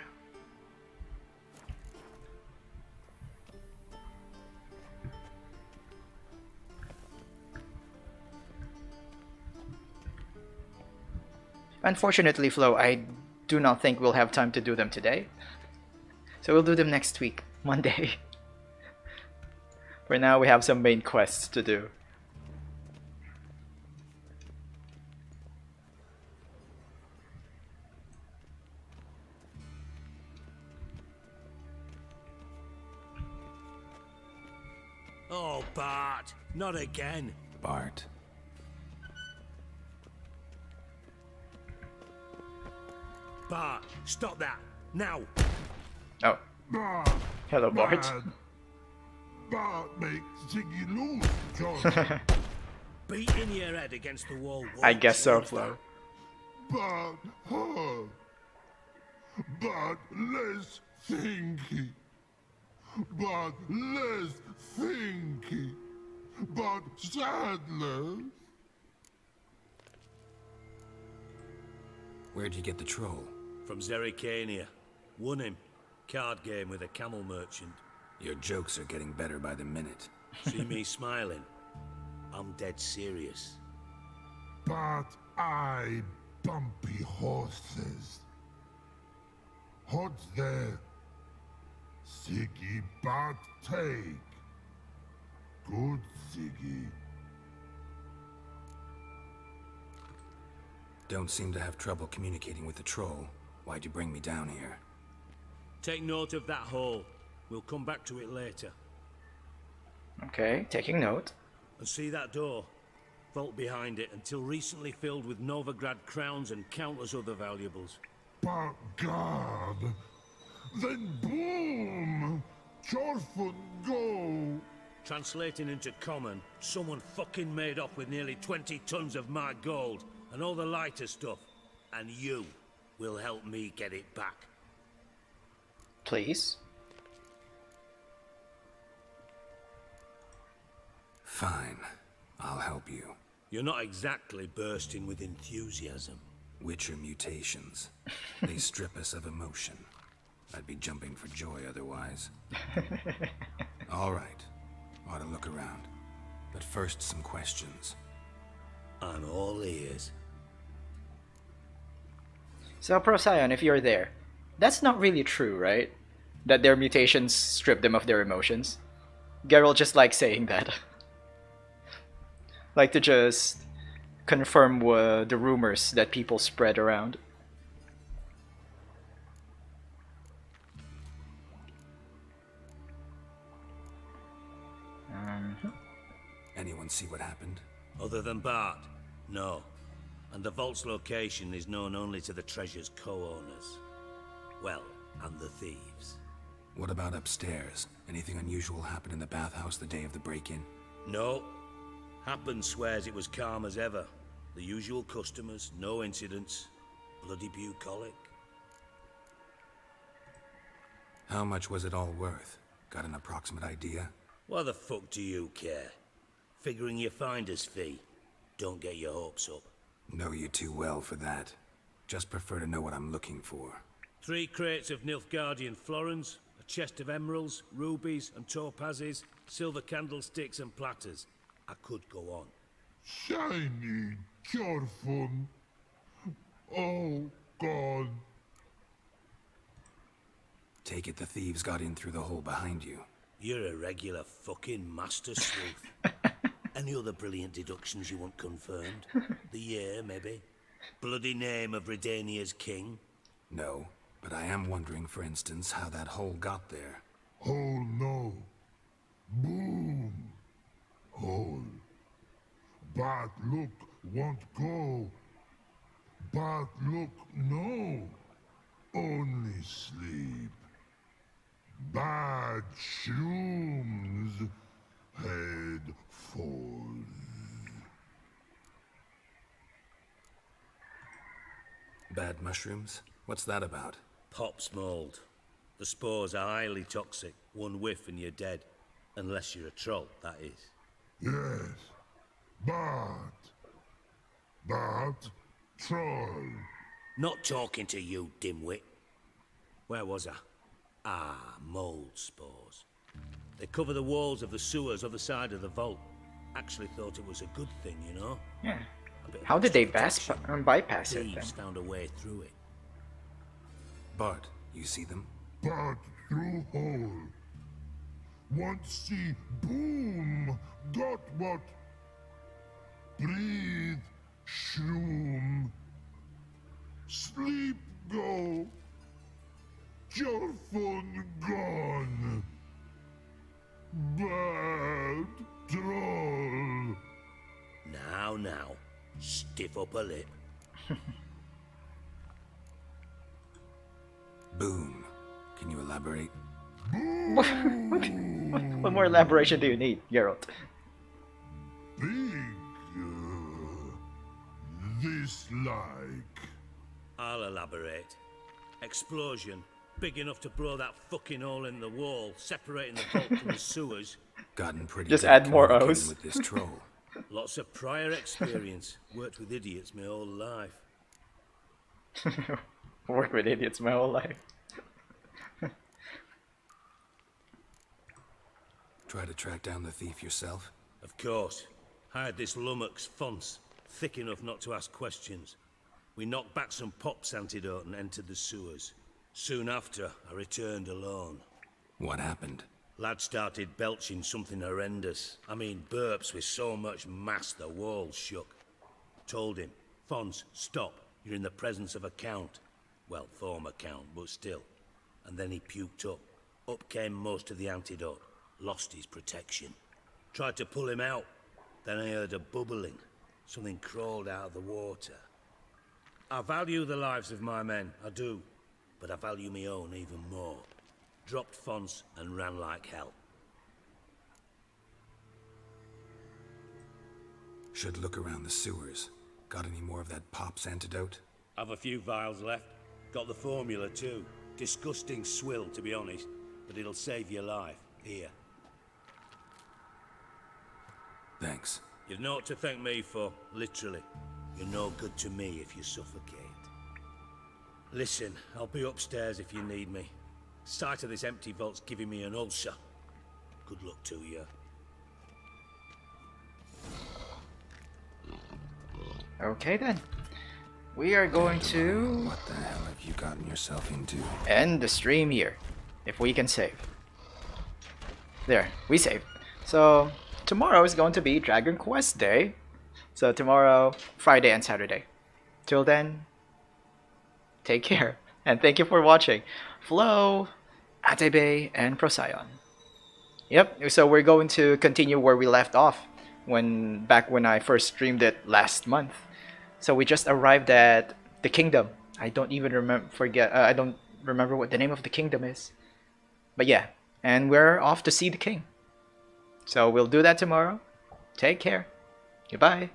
[SPEAKER 1] Unfortunately, Flo, I do not think we'll have time to do them today. So we'll do them next week, Monday. For now, we have some main quests to do.
[SPEAKER 18] Oh, Bart, not again.
[SPEAKER 19] Bart.
[SPEAKER 18] Bart, stop that, now.
[SPEAKER 1] Oh.
[SPEAKER 21] Bart.
[SPEAKER 1] Hello, Bart.
[SPEAKER 21] Bart makes Ziggy lose, John.
[SPEAKER 18] Beating your head against the wall.
[SPEAKER 1] I guess so, Flo.
[SPEAKER 21] Bart, Bart, less thinky. Bart, less thinky. Bart, sadler.
[SPEAKER 19] Where'd you get the troll?
[SPEAKER 18] From Zerrikania. Won him. Card game with a camel merchant.
[SPEAKER 19] Your jokes are getting better by the minute.
[SPEAKER 18] See me smiling? I'm dead serious.
[SPEAKER 21] But I bumpy horses. What's there? Siggy but take. Good Siggy.
[SPEAKER 19] Don't seem to have trouble communicating with the troll. Why'd you bring me down here?
[SPEAKER 18] Take note of that hole. We'll come back to it later.
[SPEAKER 1] Okay, taking note.
[SPEAKER 18] And see that door? Vault behind it, until recently filled with Novigrad crowns and countless other valuables.
[SPEAKER 21] But God, then boom! Chorfoot go!
[SPEAKER 18] Translating into common, someone fucking made off with nearly 20 tons of my gold, and all the lighter stuff. And you will help me get it back.
[SPEAKER 1] Please?
[SPEAKER 19] Fine. I'll help you.
[SPEAKER 18] You're not exactly bursting with enthusiasm.
[SPEAKER 19] Witcher mutations. They strip us of emotion. I'd be jumping for joy otherwise. All right. Ought to look around. But first, some questions.
[SPEAKER 18] I'm all ears.
[SPEAKER 1] So, Procyon, if you're there, that's not really true, right? That their mutations strip them of their emotions? Geralt just likes saying that. Like to just confirm the rumors that people spread around.
[SPEAKER 19] Anyone see what happened?
[SPEAKER 18] Other than Bart? No. And the vault's location is known only to the treasure's co-owners. Well, and the thieves.
[SPEAKER 19] What about upstairs? Anything unusual happen in the bathhouse the day of the break-in?
[SPEAKER 18] No. Happen swears it was calm as ever. The usual customers, no incidents. Bloody bucolic.
[SPEAKER 19] How much was it all worth? Got an approximate idea?
[SPEAKER 18] Why the fuck do you care? Figuring your finder's fee. Don't get your hopes up.
[SPEAKER 19] Know you too well for that. Just prefer to know what I'm looking for.
[SPEAKER 18] 3 crates of Nilfgaardian florins, a chest of emeralds, rubies and topazes, silver candlesticks and platters. I could go on.
[SPEAKER 21] Shiny Chorfun. Oh, God.
[SPEAKER 19] Take it the thieves got in through the hole behind you.
[SPEAKER 18] You're a regular fucking master sleuth. Any other brilliant deductions you want confirmed? The year, maybe? Bloody name of Redania's king?
[SPEAKER 19] No, but I am wondering, for instance, how that hole got there.
[SPEAKER 2] Hole no. Boom. Hole. Bad look won't go. Bad look no. Only sleep. Bad shrooms. Head falls.
[SPEAKER 19] Bad mushrooms? What's that about?
[SPEAKER 18] Pop's mold. The spores are highly toxic. One whiff and you're dead. Unless you're a troll, that is.
[SPEAKER 2] Yes. Bad. Bad troll.
[SPEAKER 18] Not talking to you, dimwit. Where was I? Ah, mold spores. They cover the walls of the sewers other side of the vault. Actually thought it was a good thing, you know?
[SPEAKER 1] Yeah. How did they bypass it then?
[SPEAKER 18] Thieves found a way through it.
[SPEAKER 19] Bart, you see them?
[SPEAKER 2] Bad through hole. Want see boom. Got what? Breathe. Shroom. Sleep go. Your phone gone. Bad troll.
[SPEAKER 18] Now, stiff up a lip.
[SPEAKER 19] Boom. Can you elaborate?
[SPEAKER 1] What more elaboration do you need, Geralt?
[SPEAKER 2] Big. This like.
[SPEAKER 18] I'll elaborate. Explosion. Big enough to blow that fucking hole in the wall, separating the vault from the sewers.
[SPEAKER 19] Gotten pretty.
[SPEAKER 1] Just add more O's.
[SPEAKER 19] With this troll.
[SPEAKER 18] Lots of prior experience. Worked with idiots my whole life.
[SPEAKER 1] Worked with idiots my whole life.
[SPEAKER 19] Try to track down the thief yourself?
[SPEAKER 18] Of course. Hired this lummox, Fons. Thick enough not to ask questions. We knocked back some Pop's antidote and entered the sewers. Soon after, I returned alone.
[SPEAKER 19] What happened?
[SPEAKER 18] Lad started belching something horrendous. I mean, burps with so much mass the walls shook. Told him, Fons, stop. You're in the presence of a count. Well, former count, but still. And then he puked up. Up came most of the antidote. Lost his protection. Tried to pull him out. Then I heard a bubbling. Something crawled out of the water. I value the lives of my men, I do. But I value my own even more. Dropped Fons and ran like hell.
[SPEAKER 19] Should look around the sewers. Got any more of that Pop's antidote?
[SPEAKER 18] I've a few vials left. Got the formula too. Disgusting swill, to be honest. But it'll save your life. Here.
[SPEAKER 19] Thanks.
[SPEAKER 18] You've naught to thank me for, literally. You're no good to me if you suffocate. Listen, I'll be upstairs if you need me. Sight of this empty vault's giving me an ulcer. Good luck to you.
[SPEAKER 1] Okay then. We are going to...
[SPEAKER 19] What the hell have you gotten yourself into?
[SPEAKER 1] End the stream here. If we can save. There, we saved. So, tomorrow is going to be Dragon Quest Day. So tomorrow, Friday and Saturday. Till then, take care. And thank you for watching. Flo, Atebe, and Procyon. Yep, so we're going to continue where we left off. Back when I first streamed it last month. So we just arrived at the kingdom. I don't even I don't remember what the name of the kingdom is. But yeah, and we're off to see the king. So we'll do that tomorrow. Take care. Goodbye.